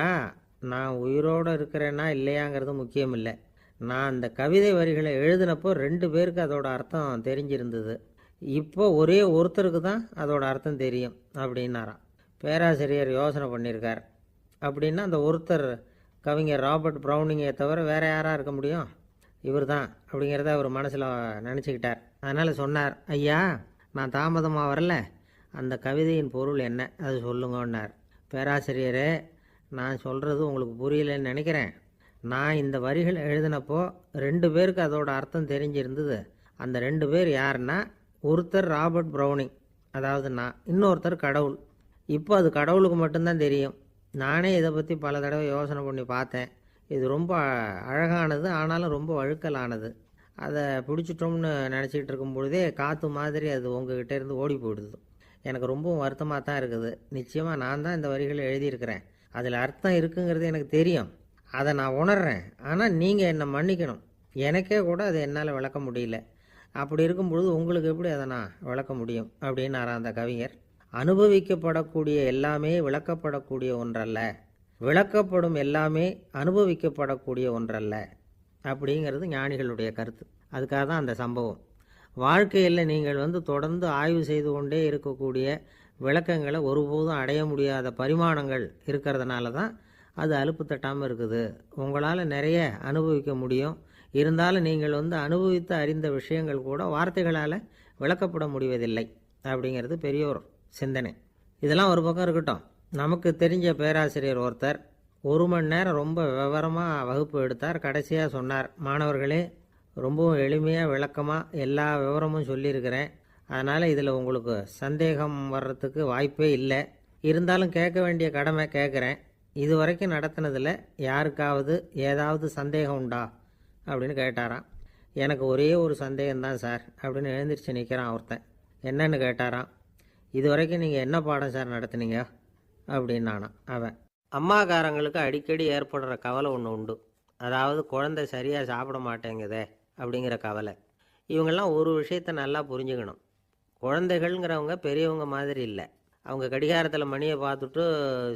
[SPEAKER 1] நான் உயிரோடு இருக்கிறேன்னா இல்லையாங்கிறது முக்கியம் இல்லை. நான் அந்த கவிதை வரிகளை எழுதினப்போ 2 பேருக்கு அதோட அர்த்தம் தெரிஞ்சிருந்தது. இப்போ ஒரே ஒருத்தருக்கு தான் அதோட அர்த்தம் தெரியும் அப்படின்னாராம். பேராசிரியர் யோசனை பண்ணியிருக்கார். அப்படின்னா அந்த ஒருத்தர் கவிஞர் ராபர்ட் ப்ரௌனிங்கை தவிர வேறு யாராக இருக்க முடியும்? இவர் தான் அப்படிங்கிறத அவர் மனசில் நினச்சிக்கிட்டார். அதனால் சொன்னார், ஐயா, நான் தாமதமாக வரல, அந்த கவிதையின் பொருள் என்ன அது சொல்லுங்கன்னார். பேராசிரியரே, நான் சொல்கிறது உங்களுக்கு புரியலன்னு நினைக்கிறேன். நான் இந்த வரிகள் எழுதினப்போ 2 பேருக்கு அதோட அர்த்தம் தெரிஞ்சிருந்தது. அந்த 2 பேர் யாருன்னா, ஒருத்தர் ராபர்ட் ப்ரௌனிங், அதாவது நான், இன்னொருத்தர் கடவுள். இப்போ அது கடவுளுக்கு மட்டும்தான் தெரியும். நானே இதை பற்றி பல தடவை யோசனை பண்ணி பார்த்தேன். இது ரொம்ப அழகானது, ஆனாலும் ரொம்ப வழுக்கலானது. அதை பிடிச்சிட்டோம்னு நினச்சிக்கிட்டு இருக்கும் பொழுதே காற்று மாதிரி அது உங்ககிட்ட இருந்து ஓடி போயிடுது. எனக்கு ரொம்பவும் வருத்தமாக தான் இருக்குது. நிச்சயமாக நான் தான் இந்த வரிகளை எழுதியிருக்கிறேன். அதில் அர்த்தம் இருக்குங்கிறது எனக்கு தெரியும், அதை நான் உணர்றேன். ஆனால் நீங்கள் என்னை மன்னிக்கணும். எனக்கே கூட அதை என்னால் விளக்க முடியல. அப்படி இருக்கும் பொழுது உங்களுக்கு எப்படி அதை நான் விளக்க முடியும் அப்படின்னாரா அந்த கவிஞர். அனுபவிக்கப்படக்கூடிய எல்லாமே விளக்கப்படக்கூடிய ஒன்றல்ல, விளக்கப்படும் எல்லாமே அனுபவிக்கப்படக்கூடிய ஒன்றல்ல அப்படிங்கிறது ஞானிகளுடைய கருத்து. அதுக்காக தான் அந்த சம்பவம். வாழ்க்கையில் நீங்கள் தொடர்ந்து ஆய்வு செய்து கொண்டே இருக்கக்கூடிய விளக்கங்களை ஒருபோதும் அடைய முடியாத பரிமாணங்கள் இருக்கிறதுனால தான் அது அலுப்பு தட்டாமல் இருக்குது. உங்களால் நிறைய அனுபவிக்க முடியும், இருந்தாலும் நீங்கள் அனுபவித்து அறிந்த விஷயங்கள் கூட வார்த்தைகளால் விளக்கப்பட முடிவதில்லை அப்படிங்கிறது பெரியோர் சிந்தனை. இதெல்லாம் ஒரு பக்கம் இருக்கட்டும். நமக்கு தெரிஞ்ச பேராசிரியர் ஒருத்தர் 1 மணி நேரம் ரொம்ப விவரமாக வகுப்பு எடுத்தார். கடைசியாக சொன்னார், மாணவர்களே, ரொம்பவும் எளிமையாக விளக்கமாக எல்லா விவரமும் சொல்லியிருக்கிறேன். அதனால் இதில் உங்களுக்கு சந்தேகம் வர்றதுக்கு வாய்ப்பே இல்லை. இருந்தாலும் கேட்க வேண்டிய கடமை கேட்குறேன். இது வரைக்கும் நடத்தினதில் யாருக்காவது ஏதாவது சந்தேகம் உண்டா அப்படின்னு கேட்டாராம். எனக்கு ஒரே ஒரு சந்தேகம்தான் சார் அப்படின்னு எழுந்திரிச்சு நிற்கிறான் ஒருத்தன். என்னன்னு கேட்டாராம். இது வரைக்கும் நீங்கள் என்ன பாடம் சார் நடத்துனீங்க அப்படின்னானான் அவன். அம்மாக்காரங்களுக்கு அடிக்கடி ஏற்படுற கவலை ஒன்று உண்டு. அதாவது குழந்தை சரியாக சாப்பிட மாட்டேங்குதே அப்படிங்கிற கவலை. இவங்கெல்லாம் ஒரு விஷயத்தை நல்லா புரிஞ்சுக்கணும். குழந்தைகள்ங்கிறவங்க பெரியவங்க மாதிரி இல்லை. அவங்க கடிகாரத்தில் மணியை பார்த்துட்டு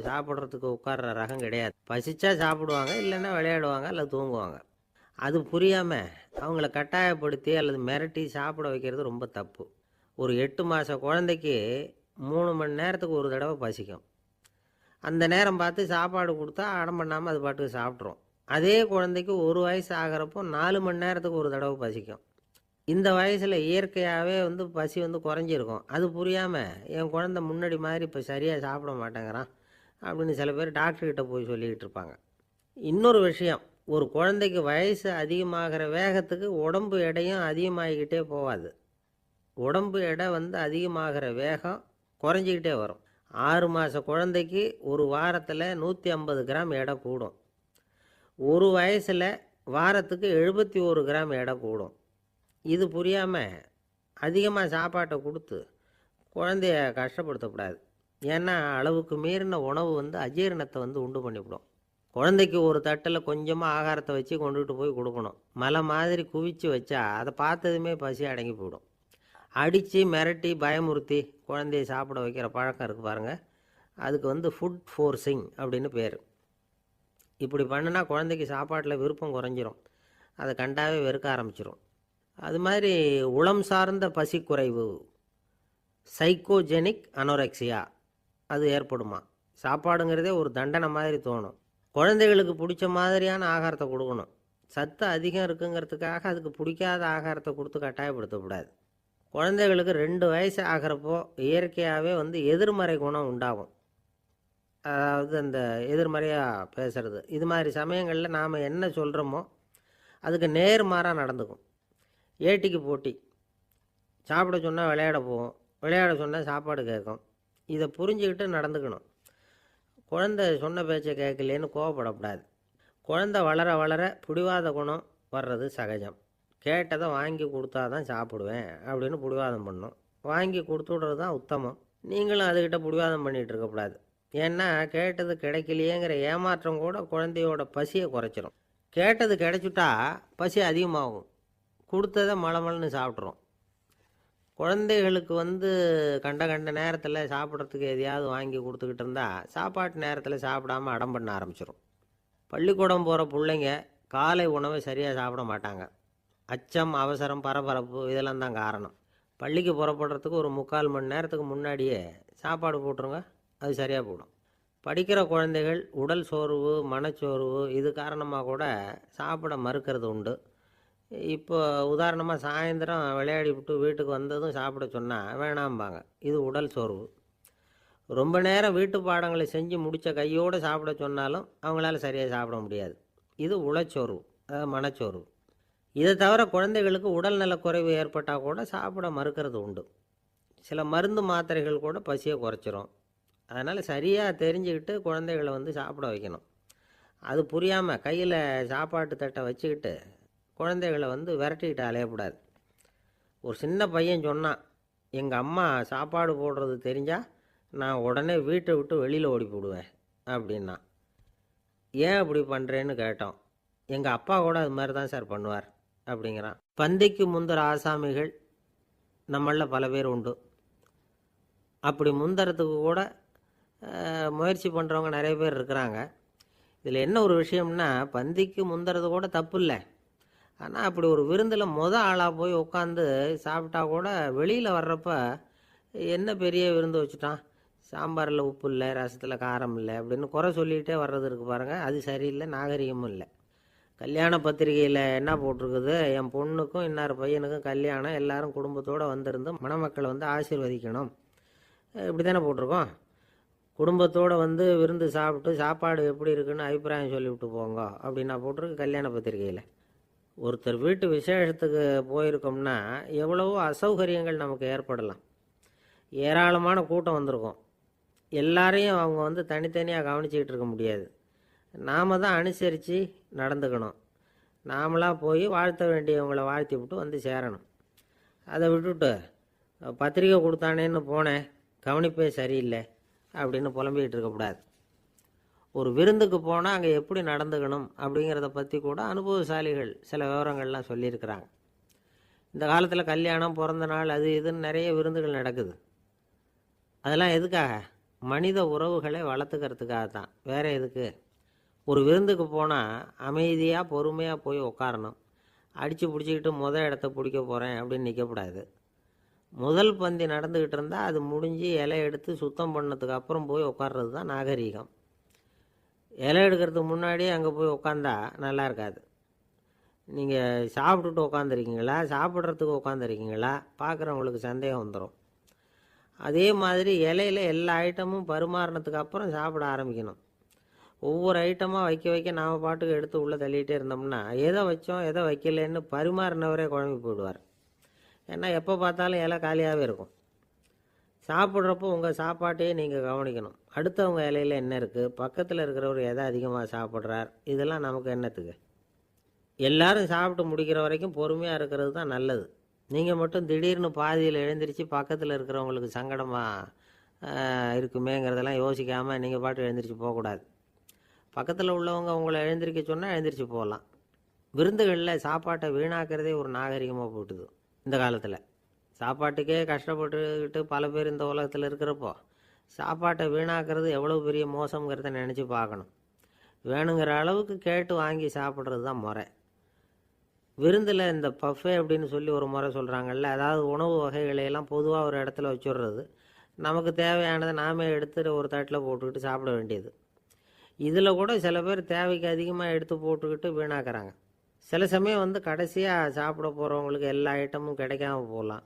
[SPEAKER 1] சாப்பிட்றதுக்கு உட்கார்ற ரகம் கிடையாது. பசிச்சா சாப்பிடுவாங்க, இல்லைன்னா விளையாடுவாங்க, அல்லது தூங்குவாங்க. அது புரியாமல் அவங்கள கட்டாயப்படுத்தி அல்லது மிரட்டி சாப்பிட வைக்கிறது ரொம்ப தப்பு. ஒரு 8 மாத குழந்தைக்கு 3 மணி நேரத்துக்கு ஒரு தடவை பசிக்கும். அந்த நேரம் பார்த்து சாப்பாடு கொடுத்தா அடம் பண்ணாமல் அது பாட்டுக்கு சாப்பிட்ரும். அதே குழந்தைக்கு 1 வயசு ஆகிறப்போ 4 மணி நேரத்துக்கு ஒரு தடவை பசிக்கும். இந்த வயசில் இயற்கையாகவே பசி குறைஞ்சிருக்கும். அது புரியாமல் என் குழந்தை முன்னாடி மாதிரி இப்போ சரியாக சாப்பிட மாட்டேங்கிறான் அப்படின்னு சில பேர் டாக்டர்கிட்ட போய் சொல்லிக்கிட்டு இருப்பாங்க. இன்னொரு விஷயம், ஒரு குழந்தைக்கு வயசு அதிகமாகிற வேகத்துக்கு உடம்பு எடையும் அதிகமாகிக்கிட்டே போகாது. உடம்பு எடை அதிகமாகிற வேகம் குறைஞ்சிக்கிட்டே வரும். 6 மாத குழந்தைக்கு ஒரு வாரத்தில் 150 கிராம் எடை கூடும். ஒரு வயசில் வாரத்துக்கு 71 கிராம் எடை கூடும். இது புரியாமல் அதிகமாக சாப்பாட்டை கொடுத்து குழந்தைய கஷ்டப்படுத்தக்கூடாது. ஏன்னா அளவுக்கு மீறின உணவு அஜீரணத்தை உண்டு பண்ணிவிடும். குழந்தைக்கு ஒரு தட்டில் கொஞ்சமாக ஆகாரத்தை வச்சு கொண்டுகிட்டு போய் கொடுக்கணும். மலை மாதிரி குவிச்சு வச்சா அதை பார்த்ததுமே பசி அடங்கி போயிடும். அடித்து மிரட்டி பயமுறுத்தி குழந்தைய சாப்பிட வைக்கிற பழக்கம் இருக்குது பாருங்கள். அதுக்கு ஃபுட் ஃபோர்ஸிங் அப்படின்னு பேர். இப்படி பண்ணினா குழந்தைக்கு சாப்பாட்டில் விருப்பம் குறைஞ்சிரும். அதை கண்டாவே வெறுக்க ஆரம்பிச்சிடும். அது மாதிரி உளம் சார்ந்த பசி குறைவு, சைக்கோஜெனிக் அனோரெக்சியா, அது ஏற்படுமா. சாப்பாடுங்கிறதே ஒரு தண்டனை மாதிரி தோணும். குழந்தைகளுக்கு பிடிச்ச மாதிரியான ஆகாரத்தை கொடுக்கணும். சத்து அதிகம் இருக்குங்கிறதுக்காக அதுக்கு பிடிக்காத ஆகாரத்தை கொடுத்து கட்டாயப்படுத்தக்கூடாது. குழந்தைகளுக்கு 2 வயசு ஆகிறப்போ இயற்கையாகவே எதிர்மறை குணம் உண்டாகும். அதாவது அந்த எதிர்மறையாக பேசுறது, இது மாதிரி சமயங்களில் நாம் என்ன சொல்கிறோமோ அதுக்கு நேர்மாறாக நடந்துக்கும். ஏட்டிக்கு போட்டி, சாப்பிட சொன்னால் விளையாட போவோம், விளையாட சொன்னால் சாப்பாடு கேட்கும். இதை புரிஞ்சுக்கிட்டு நடந்துக்கணும். குழந்தை சொன்ன பேச்சை கேட்கலேன்னு கோவப்படக்கூடாது. குழந்தை வளர வளர பிடிவாத குணம் வர்றது சகஜம். கேட்டதை வாங்கி கொடுத்தா தான் சாப்பிடுவேன் அப்படின்னு பிடிவாதம் பண்ணும். வாங்கி கொடுத்து விடுறது தான் உத்தமம். நீங்களும் அதுக்கிட்ட பிடிவாதம் பண்ணிகிட்டு இருக்கக்கூடாது. ஏன்னா கேட்டது கிடைக்கலையேங்கிற ஏமாற்றம் கூட குழந்தையோட பசியை குறைச்சிரும். கேட்டது கிடைச்சிட்டா பசி அதிகமாகும். கொடுத்ததை மலமலன்னு சாப்பிட்றோம். குழந்தைகளுக்கு கண்ட கண்ட நேரத்தில் சாப்பிட்றதுக்கு எதையாவது வாங்கி கொடுத்துக்கிட்டு இருந்தால் சாப்பாட்டு நேரத்தில் சாப்பிடாமல் அடம் பண்ண ஆரம்பிச்சிடும். பள்ளிக்கூடம் போகிற பிள்ளைங்க காலை உணவை சரியாக சாப்பிட மாட்டாங்க. அச்சம், அவசரம், பரபரப்பு இதெல்லாம் தான் காரணம். பள்ளிக்கு புறப்படுறதுக்கு ஒரு 3/4 மணி நேரத்துக்கு முன்னாடியே சாப்பாடு போட்டுருங்க, அது சரியாக போடும். படிக்கிற குழந்தைகள் உடல் சோர்வு, மனச்சோர்வு இது காரணமாக கூட சாப்பிட மறுக்கிறது உண்டு. இப்போ உதாரணமாக சாயந்தரம் விளையாடி விட்டு வீட்டுக்கு வந்ததும் சாப்பிட சொன்னால் வேணாம்பாங்க. இது உடல் சோர்வு. ரொம்ப நேரம் வீட்டு பாடங்களை செஞ்சு முடித்த கையோடு சாப்பிட சொன்னாலும் அவங்களால சரியாக சாப்பிட முடியாது. இது உளச்சோர்வு, அதாவது மனச்சோர்வு. இதை தவிர குழந்தைகளுக்கு உடல் நலக்குறைவு ஏற்பட்டால் கூட சாப்பிட மறுக்கிறது உண்டு. சில மருந்து மாத்திரைகள் கூட பசியை குறைச்சிரும். அதனால் சரியாக தெரிஞ்சுக்கிட்டு குழந்தைகளை சாப்பிட வைக்கணும். அது புரியாமல் கையில் சாப்பாட்டு தட்டை வச்சுக்கிட்டு குழந்தைகளை விரட்டிக்கிட்டு அலையக்கூடாது. ஒரு சின்ன பையன் சொன்னான், எங்கள் அம்மா சாப்பாடு போடுறது தெரிஞ்சால் நான் உடனே வீட்டை விட்டு வெளியில் ஓடி போடுவேன் அப்படின்னா. ஏன் அப்படி பண்ணுறேன்னு கேட்டோம். எங்கள் அப்பா கூட அது மாதிரி தான் சார் பண்ணுவார் அப்படிங்கிறான். பந்திக்கு முந்தர ஆசாமிகள் நம்மளில் பல பேர் உண்டு. அப்படி முந்தறதுக்கு கூட முயற்சி பண்ணுறவங்க நிறைய பேர் இருக்கிறாங்க. இதில் என்ன ஒரு விஷயம்னா, பந்திக்கு முந்துறது கூட தப்பு இல்லை. ஆனால் அப்படி ஒரு விருந்தில் ஆளாக போய் உட்காந்து சாப்பிட்டா கூட வெளியில் வர்றப்ப என்ன பெரிய விருந்து வச்சுட்டான், சாம்பாரில் உப்பு இல்லை, ரசத்தில் காரம் இல்லை அப்படின்னு குறை சொல்லிகிட்டே வர்றது இருக்குது பாருங்கள். அது சரியில்லை, நாகரிகமும் இல்லை. கல்யாண பத்திரிகையில் என்ன போட்டிருக்குது, என் பொண்ணுக்கும் இன்னார் பையனுக்கும் கல்யாணம், எல்லாரும் குடும்பத்தோடு வந்திருந்து மணமக்களை ஆசீர்வதிக்கணும், இப்படி தானே போட்டிருக்கோம். குடும்பத்தோடு விருந்து சாப்பிட்டு சாப்பாடு எப்படி இருக்குன்னு அபிப்பிராயம் சொல்லிவிட்டு போங்க அப்படின்னா போட்டிருக்கு கல்யாண பத்திரிகையில். ஒருத்தர் வீட்டு விசேஷத்துக்கு போயிருக்கோம்னா எவ்வளவோ அசௌகரியங்கள் நமக்கு ஏற்படலாம். ஏராளமான கூட்டம் வந்திருக்கும். எல்லாரையும் அவங்க தனித்தனியாக கவனிச்சிக்கிட்டு இருக்க முடியாது. நாம் தான் அனுசரித்து நடந்துக்கணும். நாமளாக போய் வாழ்த்த வேண்டியவங்களை வாழ்த்தி விட்டு சேரணும். அதை விட்டுட்டு பத்திரிக்கை கொடுத்தானேன்னு போனேன், கவனிப்பே சரியில்லை அப்படின்னு புலம்பிக்கிட்டு இருக்கக்கூடாது. ஒரு விருந்துக்கு போனால் அங்கே எப்படி நடந்துக்கணும் அப்படிங்கிறத பற்றி கூட அனுபவசாலிகள் சில விவரங்கள்லாம் சொல்லியிருக்கிறாங்க. இந்த காலத்தில் கல்யாணம், பிறந்த நாள், அது இதுன்னு நிறைய விருந்துகள் நடக்குது. அதெல்லாம் எதுக்காக? மனித உறவுகளை வளர்த்துக்கிறதுக்காக தான், வேறு எதுக்கு? ஒரு விருந்துக்கு போனால் அமைதியாக பொறுமையாக போய் உட்காரணும். அடித்து பிடிச்சிக்கிட்டு இடத்த பிடிக்க போகிறேன் அப்படின்னு நிற்கக்கூடாது. முதல் பந்தி நடந்துக்கிட்டு இருந்தால் அது முடிஞ்சு இலை எடுத்து சுத்தம் பண்ணதுக்கு அப்புறம் போய் உட்கார்றது தான் நாகரீகம். இலை எடுக்கிறதுக்கு முன்னாடியே அங்கே போய் உட்காந்தா நல்லா இருக்காது. நீங்கள் சாப்பிட்டுட்டு உட்காந்துருக்கீங்களா, சாப்பிட்றதுக்கு உட்காந்துருக்கீங்களா, பார்க்குறவங்களுக்கு சந்தேகம் வந்துடும். அதே மாதிரி இலையில் எல்லா ஐட்டமும் பரிமாறினதுக்கு அப்புறம் சாப்பிட ஆரம்பிக்கணும். ஒவ்வொரு ஐட்டமாக வைக்க வைக்க நாம் பாட்டுக்கு எடுத்து உள்ளே தள்ளிகிட்டே இருந்தோம்னா எதை வச்சோம் எதை வைக்கலன்னு பரிமாறினவரே குழம்பி போயிடுவார். ஏன்னா எப்போ பார்த்தாலும் இலை காலியாகவே இருக்கும். சாப்பிட்றப்போ உங்கள் சாப்பாட்டையே நீங்கள் கவனிக்கணும். அடுத்தவங்க இலையில் என்ன இருக்குது, பக்கத்தில் இருக்கிறவர் எதை அதிகமாக சாப்பிட்றார், இதெல்லாம் நமக்கு என்னத்துக்கு? எல்லாரும் சாப்பிட்டு முடிக்கிற வரைக்கும் பொறுமையாக இருக்கிறது தான் நல்லது. நீங்கள் மட்டும் திடீர்னு பாதியில் எழுந்திரிச்சு பக்கத்தில் இருக்கிறவங்களுக்கு சங்கடமாக இருக்குமேங்கிறதெல்லாம் யோசிக்காமல் நீங்கள் பாட்டு எழுந்திரிச்சு போகக்கூடாது. பக்கத்தில் உள்ளவங்க உங்களை எழுந்திரிக்க சொன்னால் எழுந்திரிச்சு போகலாம். விருந்துகளில் சாப்பாட்டை வீணாக்கிறதே ஒரு நாகரிகமாக போட்டுது. இந்த காலத்தில் சாப்பாட்டுக்கே கஷ்டப்பட்டுக்கிட்டு பல பேர் இந்த உலகத்தில் இருக்கிறப்போ சாப்பாட்டை வீணாக்கிறது எவ்வளோ பெரிய மோசங்கிறத நினச்சி பார்க்கணும். வேணுங்கிற அளவுக்கு கேட்டு வாங்கி சாப்பிட்றது தான் முறை. விருந்தில் இந்த பஃபே அப்படின்னு சொல்லி ஒரு முறை சொல்கிறாங்கல்ல, அதாவது உணவு வகைகளையெல்லாம் பொதுவாக ஒரு இடத்துல வச்சுடுறது, நமக்கு தேவையானதை நாமே எடுத்து ஒரு தட்டில் போட்டுக்கிட்டு சாப்பிட வேண்டியது. இதில் கூட சில பேர் தேவைக்கு அதிகமாக எடுத்து போட்டுக்கிட்டு வீணாக்குறாங்க. சில சமயம் வந்து கடைசியாக சாப்பிட போகிறவங்களுக்கு எல்லா ஐட்டமும் கிடைக்காம போகலாம்.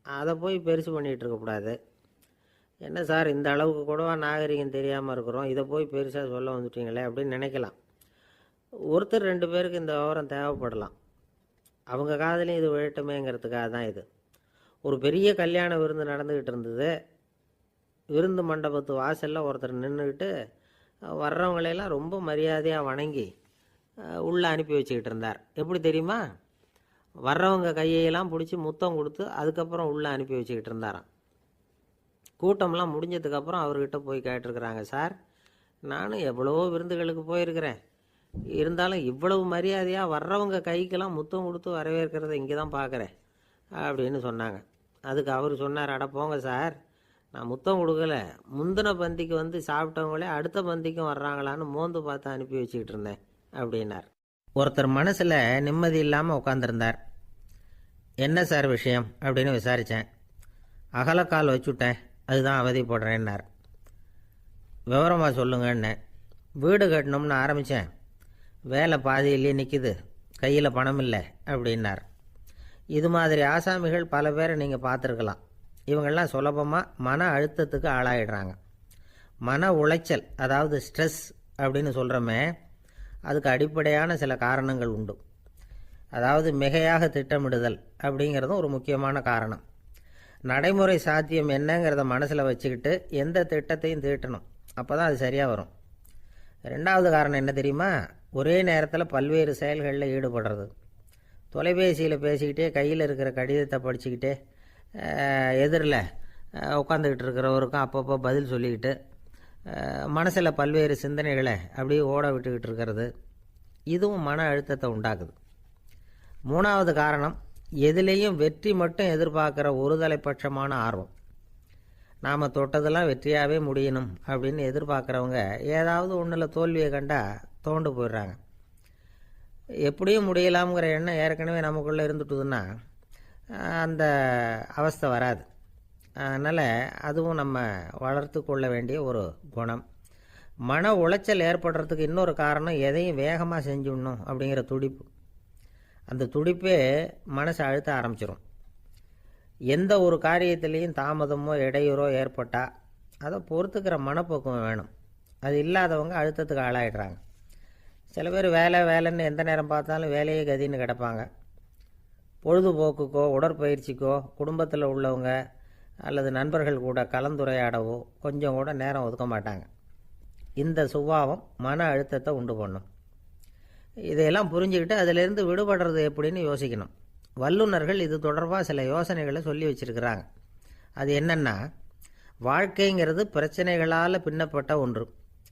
[SPEAKER 1] அதை போய் பெருசு பண்ணிகிட்டு இருக்கக்கூடாது. என்ன சார் இந்த அளவுக்கு கூடவா நாகரிகம் தெரியாமல் இருக்கிறோம், இதை போய் பெருசாக சொல்ல வந்துட்டீங்களே அப்படின்னு நினைக்கலாம். ஒருத்தர் 2 பேருக்கு இந்த விவரம் தேவைப்படலாம். அவங்க காதலையும் இது விழட்டுமேங்கிறதுக்காக தான் இது. ஒரு பெரிய கல்யாண விருந்து நடந்துக்கிட்டு இருந்தது. விருந்து மண்டபத்து வாசலில் ஒருத்தர் நின்றுக்கிட்டு வர்றவங்களையெல்லாம் ரொம்ப மரியாதையாக வணங்கி உள்ளே அனுப்பி வச்சுக்கிட்டு இருந்தார். எப்படி தெரியுமா? வர்றவங்க கையெல்லாம் பிடிச்சி முத்தம் கொடுத்து அதுக்கப்புறம் உள்ளே அனுப்பி வச்சுக்கிட்டு இருந்தாராம். கூட்டம்லாம் முடிஞ்சதுக்கப்புறம் அவர்கிட்ட போய் கேட்டிருக்கிறாங்க, சார் நானும் எவ்வளவோ விருந்துகளுக்கு போயிருக்கிறேன், இருந்தாலும் இவ்வளவு மரியாதையாக வர்றவங்க கைக்கெல்லாம் முத்தம் கொடுத்து வரவேற்கிறத இங்கே தான் பார்க்குறேன் அப்படின்னு சொன்னாங்க. அதுக்கு அவர் சொன்னார், அட போங்க சார், நான் முத்தம் கொடுக்கல, முந்தின பந்திக்கு வந்து சாப்பிட்டவங்களே அடுத்த பந்திக்கும் வர்றாங்களான்னு மோந்து பார்த்து அனுப்பி வச்சுக்கிட்டு இருந்தேன் அப்படின்னார். ஒருத்தர் மனசில் நிம்மதி இல்லாமல் உட்காந்துருந்தார். என்ன சார் விஷயம் அப்படின்னு விசாரித்தேன். அகலக்கால் வச்சுட்டேன், அதுதான் அவதிப்படுறேன்னார். விவரமாக சொல்லுங்கன்னு. வீடு கட்டணும்னு ஆரம்பித்தேன், வேலை பாதியிலேயே நிற்கிது, கையில் பணம் இல்லை அப்படின்னார். இது மாதிரி ஆசாமிகள் பல பேரை நீங்கள் பார்த்துருக்கலாம். இவங்கெல்லாம் சுலபமாக மன அழுத்தத்துக்கு ஆளாயிடுறாங்க. மன உளைச்சல், அதாவது ஸ்ட்ரெஸ் அப்படின்னு சொல்கிறோமே, அதுக்கு அடிப்படையான சில காரணங்கள் உண்டு. அதாவது மிகையாக திட்டமிடுதல் அப்படிங்கிறதும் ஒரு முக்கியமான காரணம். நடைமுறை சாத்தியம் என்னங்கிறத மனசில் வச்சுக்கிட்டு எந்த திட்டத்தையும் தீட்டணும், அப்போ தான் அது சரியாக வரும். 2வது காரணம் என்ன தெரியுமா? ஒரே நேரத்தில் பல்வேறு செயல்களில் ஈடுபடுறது. தொலைபேசியில் பேசிக்கிட்டே கையில் இருக்கிற கடிதத்தை படிச்சுக்கிட்டே எதிரில் உட்காந்துக்கிட்டு இருக்கிறவருக்கும் அப்பப்போ பதில் சொல்லிக்கிட்டு மனசில் பல்வேறு சிந்தனைகளை அப்படியே ஓட விட்டுக்கிட்டு இருக்கிறது, இதுவும் மன அழுத்தத்தை உண்டாக்குது. 3வது காரணம், எதிலேயும் வெற்றி மட்டும் எதிர்பார்க்குற ஒருதலைப்பட்சமான ஆர்வம். நாம் தொட்டதெல்லாம் வெற்றியாகவே முடியணும் அப்படின்னு எதிர்பார்க்குறவங்க ஏதாவது ஒன்றில் தோல்வியை கண்டால் தோண்டு போயிடுறாங்க. எப்படியும் முடியலாம்ங்கிற எண்ணம் ஏற்கனவே நமக்குள்ளே இருந்துட்டுதுன்னா அந்த அவஸ்தை வராது. அதனால் அதுவும் நம்ம வளர்த்து கொள்ள வேண்டிய ஒரு குணம். மன உளைச்சல் ஏற்படுறதுக்கு இன்னொரு காரணம், எதையும் வேகமாக செஞ்சுடணும் அப்படிங்கிற துடிப்பு. அந்த துடிப்பே மனசை அழுத்த ஆரம்பிச்சிடும். எந்த ஒரு காரியத்திலையும் தாமதமோ இடையூறோ ஏற்பட்டால் அதை பொறுத்துக்கிற மனப்போக்கம் வேணும். அது இல்லாதவங்க அழுத்தத்துக்கு ஆளாயிடுறாங்க. சில பேர் வேலைன்னு எந்த நேரம் பார்த்தாலும் வேலையே கதின்னு கிடப்பாங்க. பொழுதுபோக்குக்கோ உடற்பயிற்சிக்கோ குடும்பத்தில் உள்ளவங்க அல்லது நண்பர்கள் கூட கலந்துரையாடவோ கொஞ்சம் கூட நேரம் ஒதுக்க மாட்டாங்க. இந்த சுபாவம் மன அழுத்தத்தை உண்டு பண்ணும். இதையெல்லாம் புரிஞ்சுக்கிட்டு அதிலிருந்து விடுபடுறது எப்படின்னு யோசிக்கணும். வல்லுநர்கள் இது தொடர்பாக சில யோசனைகளை சொல்லி வச்சுருக்கிறாங்க. அது என்னென்னா, வாழ்க்கைங்கிறது பிரச்சனைகளால் பின்னப்பட்ட ஒன்று,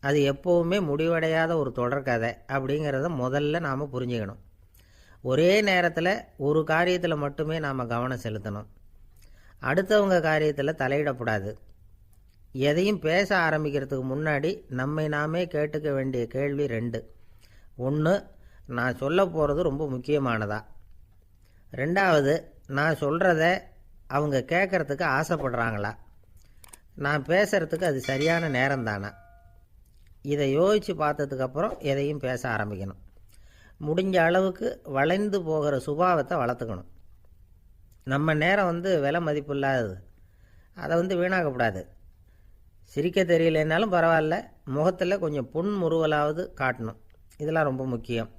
[SPEAKER 1] அது எப்போவுமே முடிவடையாத ஒரு தொடர்கதை அப்படிங்கிறத முதல்ல நாம் புரிஞ்சுக்கணும். ஒரே நேரத்தில் ஒரு காரியத்தில் மட்டுமே நாம் கவனம் செலுத்தணும். அடுத்தவங்க காரியத்தில் தலையிடக்கூடாது. எதையும் பேச ஆரம்பிக்கிறதுக்கு முன்னாடி நம்மை நாமே கேட்டுக்க வேண்டிய கேள்வி 2. 1, நான் சொல்ல போகிறது ரொம்ப முக்கியமானதா? 2வது, நான் சொல்கிறத அவங்க கேட்குறதுக்கு ஆசைப்படுறாங்களா? நான் பேசுகிறதுக்கு அது சரியான நேரம் தானா? இதை யோசித்து பார்த்ததுக்கப்புறம் எதையும் பேச ஆரம்பிக்கணும். முடிஞ்ச அளவுக்கு வளைந்து போகிற சுபாவத்தை வளர்த்துக்கணும். நம்ம நேரம் விலை மதிப்பு இல்லாதது, அதை வீணாக்கக்கூடாது. சிரிக்க தெரியலைன்னாலும் பரவாயில்ல, முகத்தில் கொஞ்சம் புன்முறுவலாவது காட்டணும். இதெல்லாம் ரொம்ப முக்கியம்.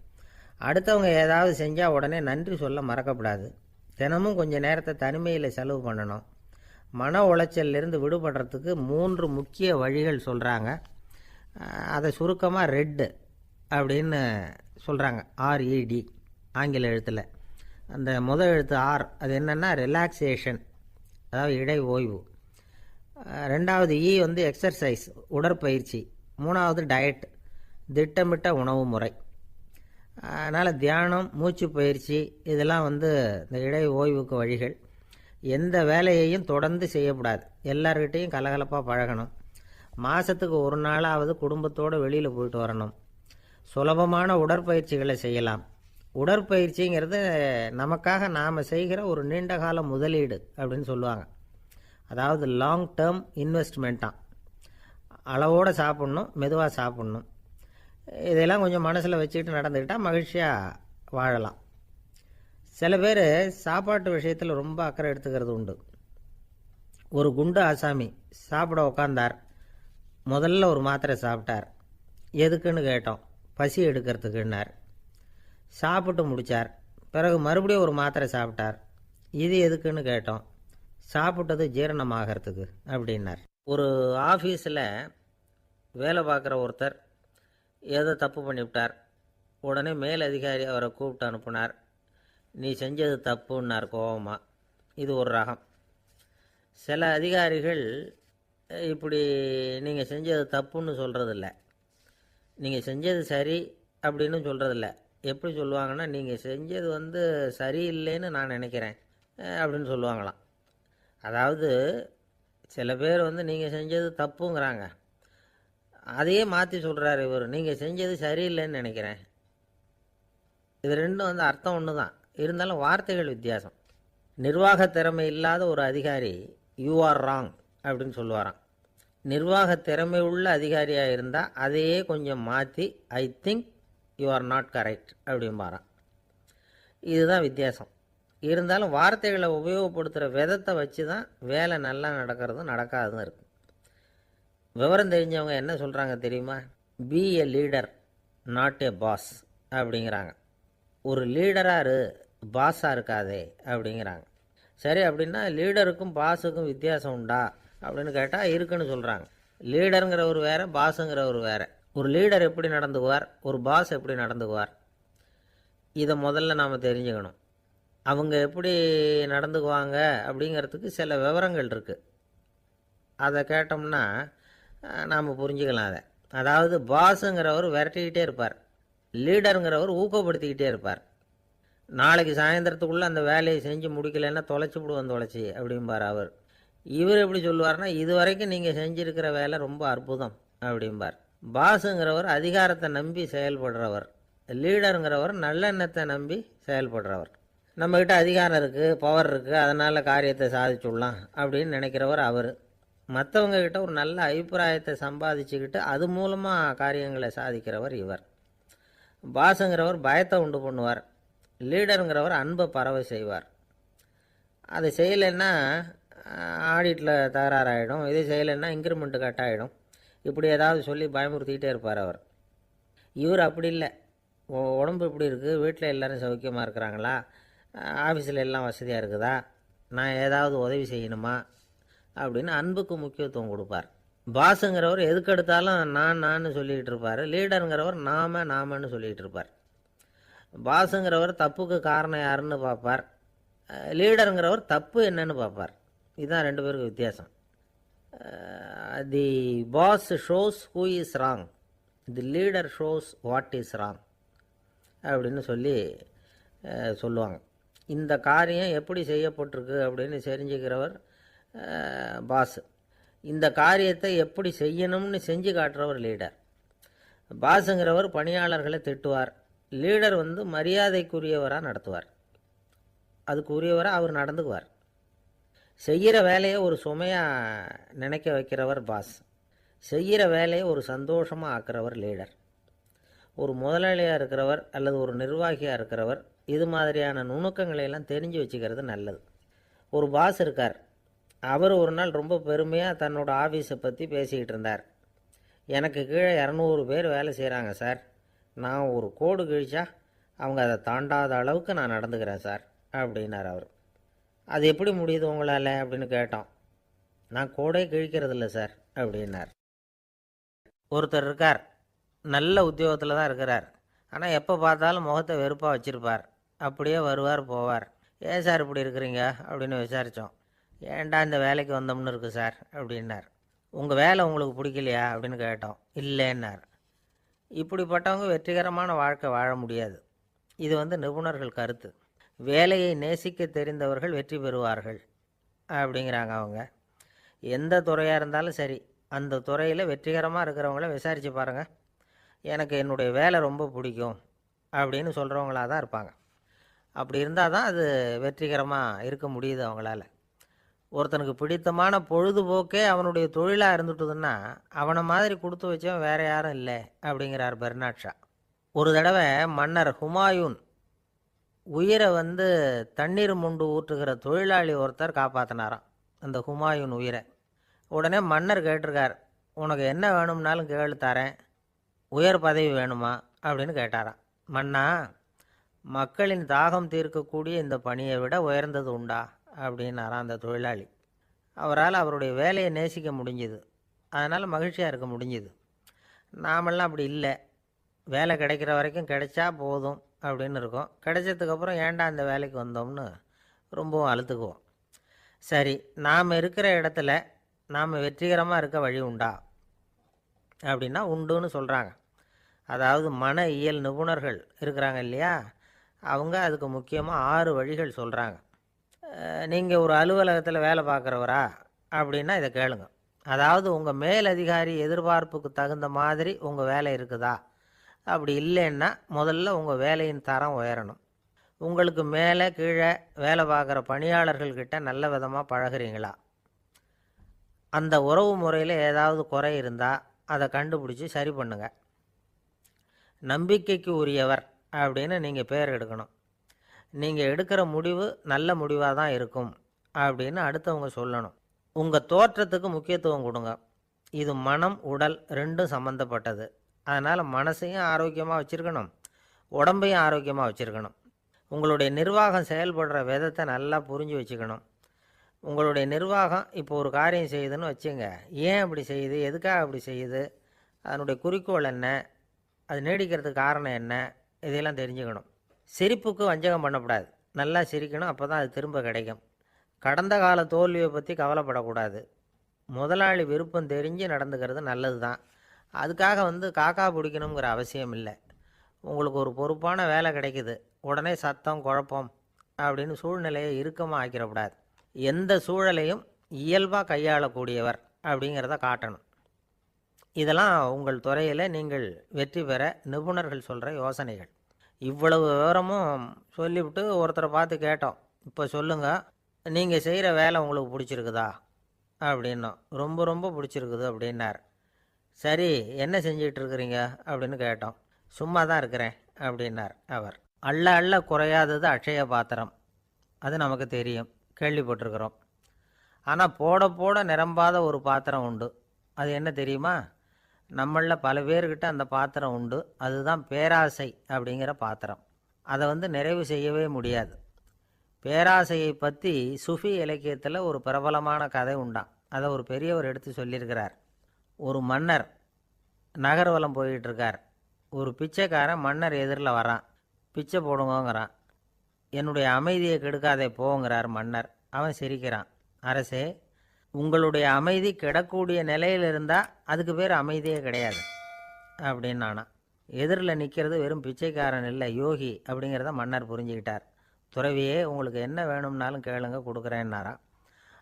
[SPEAKER 1] அடுத்தவங்க ஏதாவது செஞ்சால் உடனே நன்றி சொல்ல மறக்கக்கூடாது. தினமும் கொஞ்சம் நேரத்தை தனிமையில் செலவு பண்ணணும். மன உளைச்சலிருந்து விடுபடுறதுக்கு 3 முக்கிய வழிகள் சொல்கிறாங்க. அதை சுருக்கமாக ரெட் அப்படின்னு சொல்கிறாங்க. RED ஆங்கில எழுத்தில். அந்த முதல் எழுத்து R, அது என்னென்னா ரிலாக்ஸேஷன், அதாவது இடை ஓய்வு. 2வது E எக்ஸர்சைஸ், உடற்பயிற்சி. 3வது டயட், திட்டமிட்ட உணவு முறை. அதனால் தியானம், மூச்சு பயிற்சி இதெல்லாம் இந்த இடை ஓய்வுக்கு வழிகள். எந்த வேலையையும் தொடர்ந்து செய்யக்கூடாது. எல்லார்கிட்டையும் கலகலப்பாக பழகணும். மாதத்துக்கு ஒரு நாளாவது குடும்பத்தோடு வெளியில் போயிட்டு வரணும். சுலபமான உடற்பயிற்சிகளை செய்யலாம். உடற்பயிற்சிங்கிறது நமக்காக நாம் செய்கிற ஒரு நீண்டகால முதலீடு அப்படின்னு சொல்லுவாங்க. அதாவது லாங் டேர்ம் இன்வெஸ்ட்மெண்ட்டாக. அளவோடு சாப்பிட்ணும், மெதுவாக சாப்பிட்ணும். இதெல்லாம் கொஞ்சம் மனசில் வச்சுக்கிட்டு நடந்துக்கிட்டால் மகிழ்ச்சியாக வாழலாம். சில பேர் சாப்பாட்டு விஷயத்தில் ரொம்ப அக்கறை எடுத்துக்கிறது உண்டு. ஒரு குண்டு ஆசாமி சாப்பிட உக்காந்தார். முதல்ல ஒரு மாத்திரை சாப்பிட்டார். எதுக்குன்னு கேட்டோம். பசி எடுக்கிறதுக்குன்னார். சாப்பிட்டு முடித்தார். பிறகு மறுபடியும் ஒரு மாத்திரை சாப்பிட்டார். இது எதுக்குன்னு கேட்டோம். சாப்பிட்டது ஜீரணமாகறதுக்கு அப்படின்னார். ஒரு ஆஃபீஸில் வேலை பார்க்குற ஒருத்தர் ஏதோ தப்பு பண்ணிவிட்டார். உடனே மேலதிகாரி அவரை கூப்பிட்டு அனுப்புனார். நீ செஞ்சது தப்புன்னார் கோபமாக. இது ஒரு ரகம். சில அதிகாரிகள் இப்படி நீங்கள் செஞ்சது தப்புன்னு சொல்கிறதில்ல, நீங்கள் செஞ்சது சரி அப்படின்னு சொல்கிறதில்ல. எப்படி சொல்லுவாங்கன்னா, நீங்கள் செஞ்சது சரியில்லைன்னு நான் நினைக்கிறேன் அப்படின்னு சொல்லுவாங்களாம். அதாவது சில பேர் நீங்கள் செஞ்சது தப்புங்கிறாங்க, அதையே மாற்றி சொல்கிறாரு இவர், நீங்கள் செஞ்சது சரியில்லைன்னு நினைக்கிறேன். இது ரெண்டும் அர்த்தம் ஒன்று தான், இருந்தாலும் வார்த்தைகள் வித்தியாசம். நிர்வாக திறமை இல்லாத ஒரு அதிகாரி யூ ஆர் ராங் அப்படின்னு சொல்லுவாராம். நிர்வாக திறமை உள்ள அதிகாரியாக இருந்தால் அதையே கொஞ்சம் மாற்றி I think you are not correct அப்படிம்பாராம். இதுதான் வித்தியாசம். இருந்தாலும் வார்த்தைகளை உபயோகப்படுத்துகிற விதத்தை வச்சு தான் வேலை நல்லா நடக்கிறதும் நடக்காதும் இருக்குது. விவரம் தெரிஞ்சவங்க என்ன சொல்கிறாங்க தெரியுமா? Be a leader not a boss அப்படிங்கிறாங்க. ஒரு லீடராக இரு, பாஸாக இருக்காதே அப்படிங்கிறாங்க. சரி, அப்படின்னா லீடருக்கும் பாஸுக்கும் வித்தியாசம் உண்டா அப்படின்னு கேட்டால் இருக்குன்னு சொல்கிறாங்க. லீடருங்கிறவர் வேறு, பாஸுங்கிறவர் வேறு. ஒரு லீடர் எப்படி நடந்துக்குவார், ஒரு பாஸ் எப்படி நடந்துக்குவார், இதை முதல்ல நாம் தெரிஞ்சுக்கணும். அவங்க எப்படி நடந்துக்குவாங்க அப்படிங்கிறதுக்கு சில விவரங்கள் இருக்குது. அதை கேட்டோம்னா நாம் புரிஞ்சுக்கலாம் அதை. அதாவது பாஸுங்கிறவர் விரட்டிக்கிட்டே இருப்பார், லீடருங்கிறவர் ஊக்கப்படுத்திக்கிட்டே இருப்பார். நாளைக்கு சாயந்தரத்துக்குள்ளே அந்த வேலையை செஞ்சு முடிக்கலைன்னா தொலைச்சி விடுவோம் தொலைச்சி அப்படிம்பார் அவர். இவர் எப்படி சொல்லுவார்னா, இது வரைக்கும் நீங்கள் செஞ்சுருக்கிற வேலை ரொம்ப அற்புதம் அப்படிம்பார். பாஸுங்கிறவர் அதிகாரத்தை நம்பி செயல்படுறவர், லீடருங்கிறவர் நல்லெண்ணத்தை நம்பி செயல்படுறவர். நம்மக்கிட்ட அதிகாரம் இருக்குது, பவர் இருக்குது, அதனால் காரியத்தை சாதிச்சுடலாம் அப்படின்னு நினைக்கிறவர் அவர். மற்றவங்க கிட்ட ஒரு நல்ல அபிப்பிராயத்தை சம்பாதிச்சுக்கிட்டு அது மூலமாக காரியங்களை சாதிக்கிறவர் இவர். பாஸுங்கிறவர் பயத்தை உண்டு பண்ணுவார், லீடருங்கிறவர் அன்பை பரவ செய்வார். அதை செய்யலைன்னா ஆடிட்டில் தகராறாயிடும், இது செய்யலைன்னா இன்க்ரிமெண்ட்டு கட் ஆகிடும், இப்படி ஏதாவது சொல்லி பயமுறுத்திக்கிட்டே இருப்பார் அவர். இவர் அப்படி இல்லை. உடம்பு இப்படி இருக்குது, வீட்டில் எல்லோரும் சௌக்கியமாக இருக்கிறாங்களா, ஆஃபீஸில் எல்லாம் வசதியாக இருக்குதா, நான் ஏதாவது உதவி செய்யணுமா அப்படின்னு அன்புக்கு முக்கியத்துவம் கொடுப்பார். பாஸுங்கிறவர் எதுக்கெடுத்தாலும் நான் சொல்லிகிட்டு இருப்பார், லீடருங்கிறவர் நாமன்னு சொல்லிகிட்டு இருப்பார். பாஸுங்கிறவர் தப்புக்கு காரணம் யாருன்னு பார்ப்பார், லீடருங்கிறவர் தப்பு என்னன்னு பார்ப்பார். இதுதான் ரெண்டு பேருக்கு வித்தியாசம். The boss shows who is wrong, the leader shows what is wrong அப்படின்னு சொல்லுவாங்க. இந்த காரியம் எப்படி செய்யப்பட்டிருக்கு அப்படின்னு தெரிஞ்சுக்கிறவர் பாஸ், இந்த காரியத்தை எப்படி செய்யணும்னு செஞ்சு காட்டுறவர் லீடர். பாஸுங்கிறவர் பணியாளர்களை திட்டுவார், லீடர் மரியாதைக்குரியவராக நடத்துவார், அதுக்குரியவராக அவர் நடந்துக்குவார். செய்கிற வேலையை ஒரு சுமையாக நினைக்க வைக்கிறவர் பாஸ், செய்கிற வேலையை ஒரு சந்தோஷமாக ஆக்கிறவர் லீடர். ஒரு முதலாளியாக இருக்கிறவர் அல்லது ஒரு நிர்வாகியாக இருக்கிறவர் இது மாதிரியான நுணுக்கங்களையெல்லாம் தெரிஞ்சு வச்சுக்கிறது நல்லது. ஒரு பாஸ் இருக்கார், அவர் ஒரு நாள் ரொம்ப பெருமையாக தன்னோட ஆஃபீஸை பற்றி பேசிக்கிட்டு இருந்தார். எனக்கு கீழே 200 பேர் வேலை செய்கிறாங்க சார், நான் ஒரு கோடு கிழிச்சா அவங்க அதை தாண்டாத அளவுக்கு நான் நடந்துக்கிறேன் சார் அப்படின்னார் அவர். அது எப்படி முடியுது உங்களால் அப்படின்னு கேட்டோம். நான் கோடே கிழிக்கிறதில்ல சார் அப்படின்னார். ஒருத்தர் இருக்கார், நல்ல உத்தியோகத்தில் தான் இருக்கிறார், ஆனால் எப்போ பார்த்தாலும் முகத்தை வெறுப்பாக வச்சுருப்பார், அப்படியே வருவார் போவார். ஏன் சார் இப்படி இருக்கிறீங்க அப்படின்னு விசாரித்தோம். ஏன்டா இந்த வேலைக்கு வந்தோம்னு இருக்குது சார் அப்படின்னார். உங்கள் வேலை உங்களுக்கு பிடிக்கலையா அப்படின்னு கேட்டோம். இல்லைன்னார். இப்படிப்பட்டவங்க வெற்றிகரமான வாழ்க்கை வாழ முடியாது. இது நிபுணர்கள் கருத்து. வேலையை நேசிக்க தெரிந்தவர்கள் வெற்றி பெறுவார்கள் அப்படிங்கிறாங்க அவங்க. எந்த துறையாக இருந்தாலும் சரி, அந்த துறையில் வெற்றிகரமாக இருக்கிறவங்கள விசாரித்து பாருங்கள். எனக்கு என்னுடைய வேலை ரொம்ப பிடிக்கும் அப்படின்னு சொல்கிறவங்களாக தான் இருப்பாங்க. அப்படி இருந்தால் தான் அது வெற்றிகரமாக இருக்க முடியுது அவங்களால. ஒருத்தனுக்கு பிடித்தமான பொழுதுபோக்கே அவனுடைய தொழிலாக இருந்துட்டுதுன்னா அவனை மாதிரி கொடுத்து வச்சவன் வேற யாரும் இல்லை அப்படிங்கிறார் பெர்னாட் ஷா. ஒரு தடவை மன்னர் ஹுமாயூன் உயிரை தண்ணீர் முண்டு ஊற்றுகிற தொழிலாளி ஒருத்தர் காப்பாற்றினாராம் அந்த ஹுமாயூன் உயிரை. உடனே மன்னர் கேட்டிருக்கார், உனக்கு என்ன வேணும்னாலும் கேளு தரேன், உயர் பதவி வேணுமா அப்படின்னு கேட்டாராம். மன்னா, மக்களின் தாகம் தீர்க்கக்கூடிய இந்த பணியை விட உயர்ந்தது உண்டா அப்படின்னாராம் அந்த தொழிலாளி. அவரால் அவருடைய வேலையை நேசிக்க முடிஞ்சுது, அதனால் மகிழ்ச்சியாக இருக்க முடிஞ்சுது. நாமெல்லாம் அப்படி இல்லை, வேலை கிடைக்கிற வரைக்கும் கிடைச்சா போதும் அப்படின்னு இருக்கோம். கிடைச்சதுக்கப்புறம் ஏன்டா அந்த வேலைக்கு வந்தோம்னு ரொம்பவும் அழுத்துக்குவோம். சரி, நாம் இருக்கிற இடத்துல நாம் வெற்றிகரமாக இருக்க வழி உண்டா அப்படின்னா உண்டுன்னு சொல்கிறாங்க. அதாவது மன இயல் நிபுணர்கள் இருக்கிறாங்க இல்லையா, அவங்க அதுக்கு முக்கியமாக 6 வழிகள் சொல்கிறாங்க. நீங்கள் ஒரு அலுவலகத்தில் வேலை பார்க்குறவரா அப்படின்னா இதை கேளுங்க. அதாவது உங்கள் மேலதிகாரி எதிர்பார்ப்புக்கு தகுந்த மாதிரி உங்கள் வேலை இருக்குதா? அப்படி இல்லைன்னா முதல்ல உங்கள் வேலையின் தரம் உயரணும். உங்களுக்கு மேலே கீழே வேலை பார்க்குற பணியாளர்கள்கிட்ட நல்ல விதமாக பழகுறீங்களா? அந்த உறவு முறையில் ஏதாவது குறை இருந்தால் அதை கண்டுபிடிச்சி சரி பண்ணுங்கள். நம்பிக்கைக்கு உரியவர் அப்படின்னு நீங்கள் பேர் எடுக்கணும். நீங்கள் எடுக்கிற முடிவு நல்ல முடிவாக தான் இருக்கும் அப்படின்னு அடுத்தவங்க சொல்லணும். உங்கள் தோற்றத்துக்கு முக்கியத்துவம் கொடுங்க. இது மனம் உடல் ரெண்டும் சம்மந்தப்பட்டது. அதனால் மனசையும் ஆரோக்கியமாக வச்சுருக்கணும், உடம்பையும் ஆரோக்கியமாக வச்சுருக்கணும். உங்களுடைய நிர்வாகம் செயல்படுற விதத்தை நல்லா புரிஞ்சு வச்சுக்கணும். உங்களுடைய நிர்வாகம் இப்போ ஒரு காரியம் செய்யுதுன்னு வச்சுங்க, ஏன் அப்படி செய்யுது, எதுக்காக அப்படி செய்யுது, அதனுடைய குறிக்கோள் என்ன, அது நீடிக்கிறதுக்கு காரணம் என்ன, இதையெல்லாம் தெரிஞ்சுக்கணும். சிரிப்புக்கு வஞ்சகம் பண்ணக்கூடாது, நல்லா சிரிக்கணும், அப்போ தான் அது திரும்ப கிடைக்கும். கடந்த கால தோல்வியை பற்றி கவலைப்படக்கூடாது. முதலாளி விருப்பம் தெரிஞ்சு நடந்துக்கிறது நல்லது தான். அதுக்காக காக்கா பிடிக்கணுங்கிற அவசியம் இல்லை. உங்களுக்கு ஒரு பொறுப்பான வேலை கிடைக்குது, உடனே சத்தம் குழப்பம் அப்படின்னு சூழ்நிலையை இறுக்கமாக ஆக்கிடக்கூடாது. எந்த சூழலையும் இயல்பாக கையாளக்கூடியவர் அப்படிங்கிறத காட்டணும். இதெல்லாம் உங்கள் துறையில் நீங்கள் வெற்றி பெற நிபுணர்கள் சொல்கிற யோசனைகள். இவ்வளவு விவரமும் சொல்லிவிட்டு ஒருத்தரை பார்த்து கேட்டோம், இப்போ சொல்லுங்கள், நீங்கள் செய்கிற வேலை உங்களுக்கு பிடிச்சிருக்குதா அப்படின்னோம். ரொம்ப ரொம்ப பிடிச்சிருக்குது அப்படின்னார். சரி, என்ன செஞ்சிகிட்டு இருக்கிறீங்க அப்படின்னு கேட்டோம். சும்மா தான் இருக்கிறேன் அப்படின்னார் அவர். அள்ள அள்ள குறையாதது அட்சய பாத்திரம், அது நமக்கு தெரியும், கேள்விப்பட்டிருக்கிறோம். ஆனால் போட போட நிரம்பாத ஒரு பாத்திரம் உண்டு. அது என்ன தெரியுமா? நம்மளில் பல பேர்கிட்ட அந்த பாத்திரம் உண்டு. அதுதான் பேராசை அப்படிங்கிற பாத்திரம். அதை நிறைவு செய்யவே முடியாது. பேராசையை பற்றி சுஃபி இலக்கியத்தில் ஒரு பிரபலமான கதை உண்டாம். அதை ஒரு பெரியவர் எடுத்து சொல்லியிருக்கிறார். ஒரு மன்னர் நகர்வலம் போயிட்டுருக்கார். ஒரு பிச்சைக்காரன் மன்னர் எதிரில் வரான். பிச்சை போடுங்கங்கிறான். என்னுடைய அமைதியை கெடுக்காதே போங்கிறார் மன்னர். அவன் சிரிக்கிறான். அரசே, உங்களுடைய அமைதி கெடக்கூடிய நிலையில் இருந்தால் அதுக்கு பேர் அமைதியே கிடையாது அப்படின்னு நானா. எதிரில் நிற்கிறது வெறும் பிச்சைக்காரன் இல்லை, யோகி அப்படிங்கிறத மன்னர் புரிஞ்சுக்கிட்டார். துறவியே, உங்களுக்கு என்ன வேணும்னாலும் கேளுங்க, கொடுக்குறேன்னாராம்.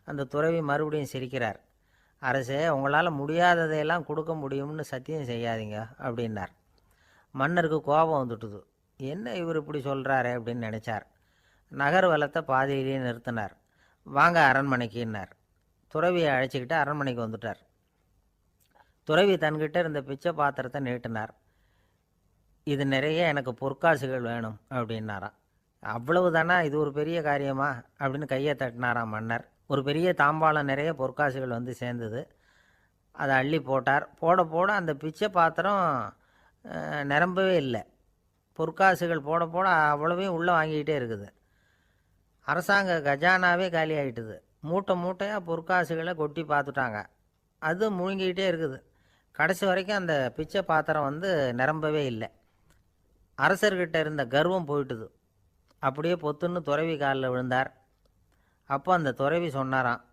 [SPEAKER 1] அந்த துறவி மறுபடியும் சிரிக்கிறார். அரசே, உங்களால் முடியாததையெல்லாம் கொடுக்க முடியும்னு சத்தியம் செய்யாதீங்க அப்படின்னார். மன்னருக்கு கோபம் வந்துட்டுது. என்ன இவர் இப்படி சொல்கிறாரு அப்படின்னு நினச்சார். நகர்வலத்தை பாதியிலேயே நிறுத்தினார். வாங்க அரண்மனைக்குன்னார். துறவியை அழைச்சிக்கிட்டு அரண்மனைக்கு வந்துட்டார். துறவி தன்கிட்ட இருந்த பிச்சை பாத்திரத்தை நீட்டினார். இது நிறைய எனக்கு பொற்காசுகள் வேணும் அப்படின்னாராம். அவ்வளவு தானா, இது ஒரு பெரிய காரியமா அப்படின்னு கையை தட்டினாராம் மன்னர். ஒரு பெரிய தாம்பாளம் நிறைய பொற்காசுகள் சேர்ந்தது. அதை அள்ளி போட்டார். போட போட அந்த பிச்சை பாத்திரம் நிரம்பவே இல்லை. பொற்காசுகள் போட போட அவ்வளவையும் உள்ளே வாங்கிக்கிட்டே இருக்குது. அரசாங்க கஜானாவே காலி ஆகிட்டுது. மூட்டை மூட்டையாக பொற்காசுகளை கொட்டி பார்த்துட்டாங்க. அது முழுங்கிக்கிட்டே இருக்குது. கடைசி வரைக்கும் அந்த பிச்சை பாத்திரம் நிரம்பவே இல்லை. அரசர்கிட்ட இருந்த கர்வம் போயிட்டுது. அப்படியே பொத்துன்னு துறவி காலில் விழுந்தார். அப்போ அந்த துறவி சொன்னாராம்,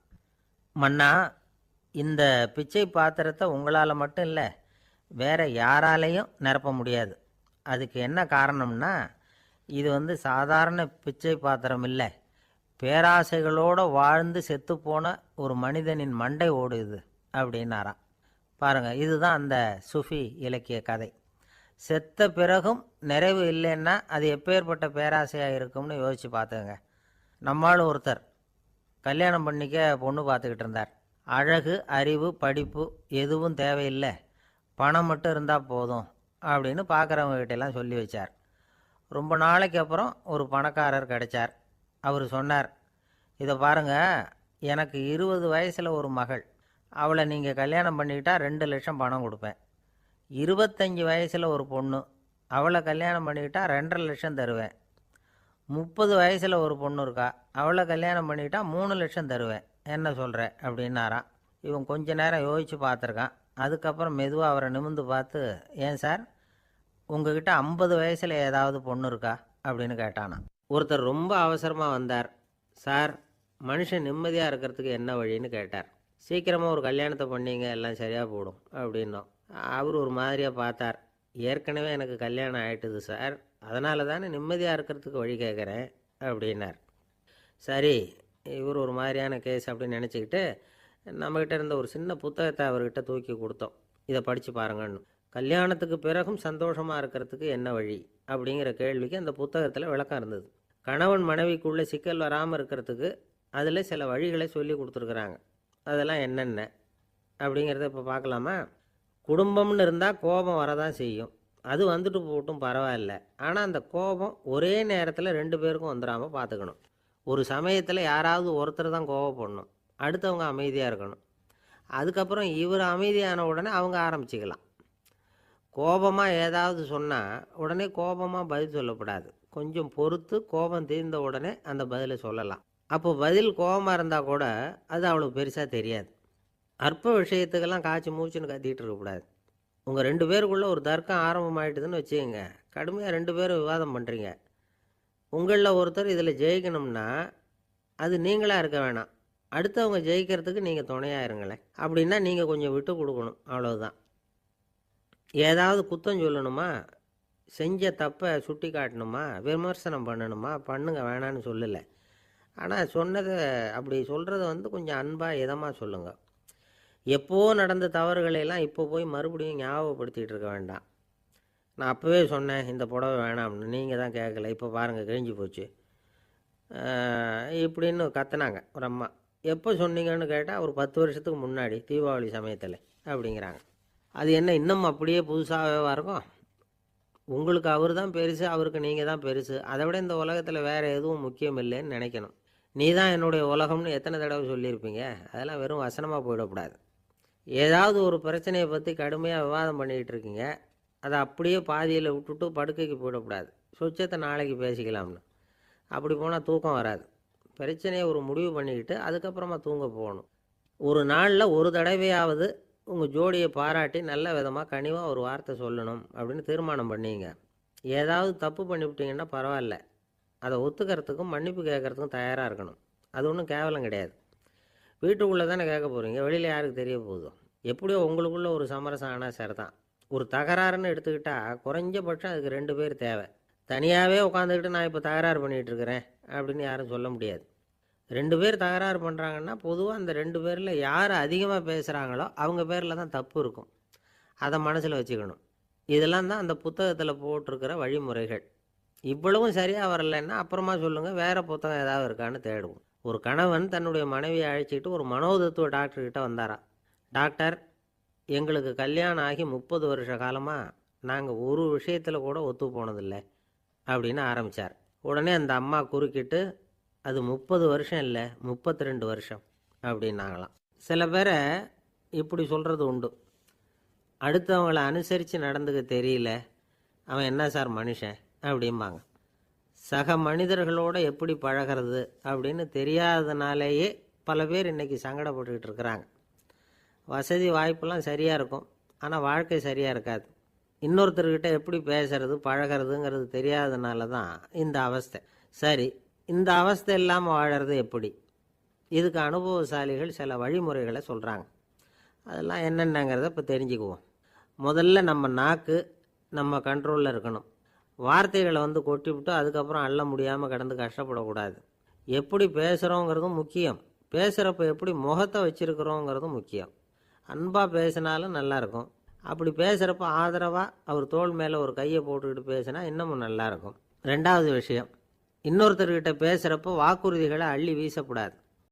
[SPEAKER 1] மன்னா, இந்த பிச்சை பாத்திரத்தை உங்களால் மட்டும் இல்லை, வேற யாராலையும் நிரப்ப முடியாது. அதுக்கு என்ன காரணம்னா, இது சாதாரண பிச்சை பாத்திரம் இல்லை, பேராசைகளோடு வாழ்ந்து செத்துப்போன ஒரு மனிதனின் மண்டை ஓடுது அப்படின்னாராம். பாருங்கள், இதுதான் அந்த சுஃபி இலக்கிய கதை. செத்த பிறகும் நிறைவு இல்லைன்னா அது எப்பேற்பட்ட பேராசையாக இருக்கும்னு யோசித்து பார்த்துங்க. நம்மால் ஒருத்தர் கல்யாணம் பண்ணிக்க பொண்ணு பார்த்துக்கிட்டு இருந்தார். அழகு, அறிவு, படிப்பு எதுவும் தேவையில்லை, பணம் மட்டும் இருந்தால் போதும் அப்படின்னு பார்க்குறவங்ககிட்டெல்லாம் சொல்லி வச்சார். ரொம்ப நாளைக்கு அப்புறம் ஒரு பணக்காரர் கிடைச்சார். அவர் சொன்னார், இதை பாருங்கள், எனக்கு 20 வயசில் ஒரு மகள், அவளை நீங்கள் கல்யாணம் பண்ணிக்கிட்டா 2 லட்சம் பணம் கொடுப்பேன். 25 வயசில் ஒரு பொண்ணு, அவளை கல்யாணம் பண்ணிக்கிட்டா 2.5 லட்சம் தருவேன். 30 வயசில் ஒரு பொண்ணு இருக்கா, அவளை கல்யாணம் பண்ணிக்கிட்டா 3 லட்சம் தருவேன். என்ன சொல்கிற அப்படின்னாராம். இவன் கொஞ்ச நேரம் யோசித்து பார்த்துருக்கான். அதுக்கப்புறம் மெதுவாக அவரை நிமிர்ந்து பார்த்து, ஏன் சார், உங்ககிட்ட 50 வயசில் ஏதாவது பொண்ணு இருக்கா அப்படின்னு கேட்டானா. ஒருத்தர் ரொம்ப அவசரமாக வந்தார். சார், மனுஷன் நிம்மதியாக இருக்கிறதுக்கு என்ன வழின்னு கேட்டார். சீக்கிரமாக ஒரு கல்யாணத்தை பண்ணிங்க, எல்லாம் சரியாக போடும் அப்படின்னோம். அவர் ஒரு மாதிரியாக பார்த்தார். ஏற்கனவே எனக்கு கல்யாணம் ஆகிட்டுது சார், அதனால தானே நிம்மதியாக இருக்கிறதுக்கு வழி கேட்குறேன் அப்படின்னார். சரி, இவர் ஒரு மாதிரியான கேஸ் அப்படின்னு நினச்சிக்கிட்டு நம்மக்கிட்ட இருந்த ஒரு சின்ன புத்தகத்தை அவர்கிட்ட தூக்கி கொடுத்தோம். இதை படித்து பாருங்கன்னு. கல்யாணத்துக்கு பிறகும் சந்தோஷமாக இருக்கிறதுக்கு என்ன வழி அப்படிங்கிற கேள்விக்கு அந்த புத்தகத்தில் விளக்கம் இருந்தது. கணவன் மனைவிக்குள்ளே சிக்கல் வராமல் இருக்கிறதுக்கு அதில் சில வழிகளை சொல்லி கொடுத்துருக்குறாங்க. அதெல்லாம் என்னென்ன அப்படிங்கிறத இப்போ பார்க்கலாமா? குடும்பம்னு இருந்தால் கோபம் வரதான் செய்யும், அது வந்துட்டு போட்டும் பரவாயில்ல. ஆனால் அந்த கோபம் ஒரே நேரத்தில் 2 பேருக்கும் வந்துடாமல் பார்த்துக்கணும். ஒரு சமயத்தில் யாராவது ஒருத்தர் தான் கோபப்படணும், அடுத்தவங்க அமைதியாக இருக்கணும். அதுக்கப்புறம் இவர் அமைதியான உடனே அவங்க ஆரம்பிச்சிக்கலாம். கோபமாக ஏதாவது சொன்னால் உடனே கோபமாக பதில் சொல்லக்கூடாது. கொஞ்சம் பொறுத்து கோபம் தீர்ந்த உடனே அந்த பதிலை சொல்லலாம். அப்போ பதில் கோபமாக இருந்தால் கூட அது அவ்வளோ பெருசாக தெரியாது. அற்ப விஷயத்துக்கெல்லாம் காய்ச்சி மூச்சுன்னு கத்திக்கிட்டு இருக்கக்கூடாது. உங்கள் 2 பேருக்குள்ளே ஒரு தர்க்கம் ஆரம்பமாயிட்டுதுன்னு வச்சுக்கோங்க. கடுமையாக 2 பேரும் விவாதம் பண்ணுறீங்க. உங்களில் ஒருத்தர் இதில் ஜெயிக்கணும்னா அது நீங்களாக இருக்க வேணாம், அடுத்தவங்க ஜெயிக்கிறதுக்கு நீங்கள் துணையாக இருங்களேன். அப்படின்னா நீங்கள் கொஞ்சம் விட்டு கொடுக்கணும், அவ்வளோதான். ஏதாவது குத்தம் சொல்லணுமா, செஞ்ச தப்பை சுட்டி காட்டணுமா, விமர்சனம் பண்ணணுமா, பண்ணுங்க, வேணான்னு சொல்லலை. ஆனால் சொன்னதை அப்படி சொல்கிறத கொஞ்சம் அன்பாக இதமாக சொல்லுங்கள். எப்போ நடந்த தவறுகளையெல்லாம் இப்போ போய் மறுபடியும் ஞாபகப்படுத்திகிட்டு இருக்க வேண்டாம். நான் அப்போவே சொன்னேன் இந்த புடவை வேணாம்னு, நீங்கள் தான் கேட்கல, இப்போ பாருங்கள் கிழிஞ்சு போச்சு இப்படின்னு கத்துனாங்க ஒரு அம்மா. எப்போ சொன்னீங்கன்னு கேட்டால் ஒரு 10 வருஷத்துக்கு முன்னாடி தீபாவளி சமயத்தில் அப்படிங்கிறாங்க. அது என்ன இன்னும் அப்படியே புதுசாகவே இருக்கும்? உங்களுக்கு அவர் தான் பெருசு, அவருக்கு நீங்கள் தான் பெருசு. அதை விட இந்த உலகத்தில் வேறு எதுவும் முக்கியம் இல்லைன்னு நினைக்கணும். நீ தான் என்னுடைய உலகம்னு எத்தனை தடவை சொல்லியிருப்பீங்க? அதெல்லாம் வெறும் வசனமாக போயிடக்கூடாது. ஏதாவது ஒரு பிரச்சனையை பற்றி கடுமையாக விவாதம் பண்ணிக்கிட்டு இருக்கீங்க, அதை அப்படியே பாதியில் விட்டுட்டு படுக்கைக்கு போயிடக்கூடாது. சொச்சத்தை நாளைக்கு பேசிக்கலாம்னு. அப்படி போனால் தூக்கம் வராது. பிரச்சனையை ஒரு முடிவு பண்ணிக்கிட்டு அதுக்கப்புறமா தூங்க போகணும். ஒரு நாளில் ஒரு தடவையாவது உங்கள் ஜோடியை பாராட்டி நல்ல விதமாக கனிவாக ஒரு வார்த்தை சொல்லணும் அப்படின்னு தீர்மானம் பண்ணிங்க. ஏதாவது தப்பு பண்ணிவிட்டீங்கன்னா பரவாயில்ல, அதை ஒத்துக்கிறதுக்கும் மன்னிப்பு கேட்குறதுக்கும் தயாராக இருக்கணும். அது ஒன்றும் கேவலம் கிடையாது. வீட்டுக்குள்ளே தானே கேட்க போகிறீங்க, வெளியில் யாருக்கு தெரிய போகுதோ? எப்படியோ உங்களுக்குள்ளே ஒரு சமரசம் ஆனால் சரி தான். ஒரு தகராறுன்னு எடுத்துக்கிட்டால் குறைஞ்சபட்சம் அதுக்கு 2 பேர் தேவை. தனியாகவே உட்காந்துக்கிட்டு நான் இப்போ தகராறு பண்ணிகிட்டு இருக்கிறேன் அப்படின்னு யாரும் சொல்ல முடியாது. 2 பேர் தகராறு பண்ணுறாங்கன்னா பொதுவாக அந்த 2 பேரில் யார் அதிகமாக பேசுகிறாங்களோ அவங்க பேரில் தான் தப்பு இருக்கும். அதை மனசில் வச்சுக்கணும். இதெல்லாம் தான் அந்த புத்தகத்தில் போட்டிருக்கிற வழிமுறைகள். இவ்வளவும் சரியாக வரலைன்னா அப்புறமா சொல்லுங்கள், வேறு புத்தகம் ஏதாவது இருக்கான்னு தேடுவோம். ஒரு கணவன் தன்னுடைய மனைவியை அழைச்சிக்கிட்டு ஒரு மனோதத்துவ டாக்டர்கிட்ட வந்தாராம். டாக்டர், எங்களுக்கு கல்யாணம் ஆகி 30 வருஷ காலமாக நாங்கள் ஒரு விஷயத்தில் கூட ஒத்து போனதில்லை அப்படின்னு ஆரம்பித்தார். உடனே அந்த அம்மா குறுக்கிட்டு, அது 30 வருஷம் இல்லை, 32 வருஷம் அப்படின்னாங்களாம். சில பேரை இப்படி சொல்கிறது உண்டு. அடுத்தவங்களை அனுசரித்து நடந்துக்க தெரியல, அவன் என்ன சார் மனுஷன் அப்படிம்பாங்க. சக மனிதர்களோடு எப்படி பழகிறது அப்படின்னு தெரியாதனாலேயே பல பேர் இன்றைக்கி சங்கடப்பட்டுக்கிட்டு இருக்கிறாங்க. வசதி வாய்ப்பெல்லாம் சரியாக இருக்கும், ஆனால் வாழ்க்கை சரியாக இருக்காது. இன்னொருத்தர்கிட்ட எப்படி பேசுறது பழகிறதுங்கிறது தெரியாதனால தான் இந்த அவஸ்தை. சரி, இந்த அவஸ்தை இல்லாமல் வாழறது எப்படி? இதுக்கு அனுபவசாலிகள் சில வழிமுறைகளை சொல்கிறாங்க. அதெல்லாம் என்னென்னங்கிறத இப்போ தெரிஞ்சுக்குவோம். முதல்ல நம்ம நாக்கு நம்ம கண்ட்ரோலில் இருக்கணும். வார்த்தைகளை கொட்டிவிட்டு அதுக்கப்புறம் அள்ள முடியாமல் கிடந்து கஷ்டப்படக்கூடாது. எப்படி பேசுகிறோங்கிறதும் முக்கியம், பேசுகிறப்ப எப்படி முகத்தை வச்சுருக்கிறோங்கிறதும் முக்கியம். அன்பாக பேசினாலும் நல்லாயிருக்கும். அப்படி பேசுகிறப்ப ஆதரவாக அவர் தோள் மேலே ஒரு கையை போட்டுக்கிட்டு பேசினா இன்னமும் நல்லாயிருக்கும். 2வது விஷயம், இன்னொருத்தர்கிட்ட பேசுகிறப்போ வாக்குறுதிகளை அள்ளி வீசக்கூடாது.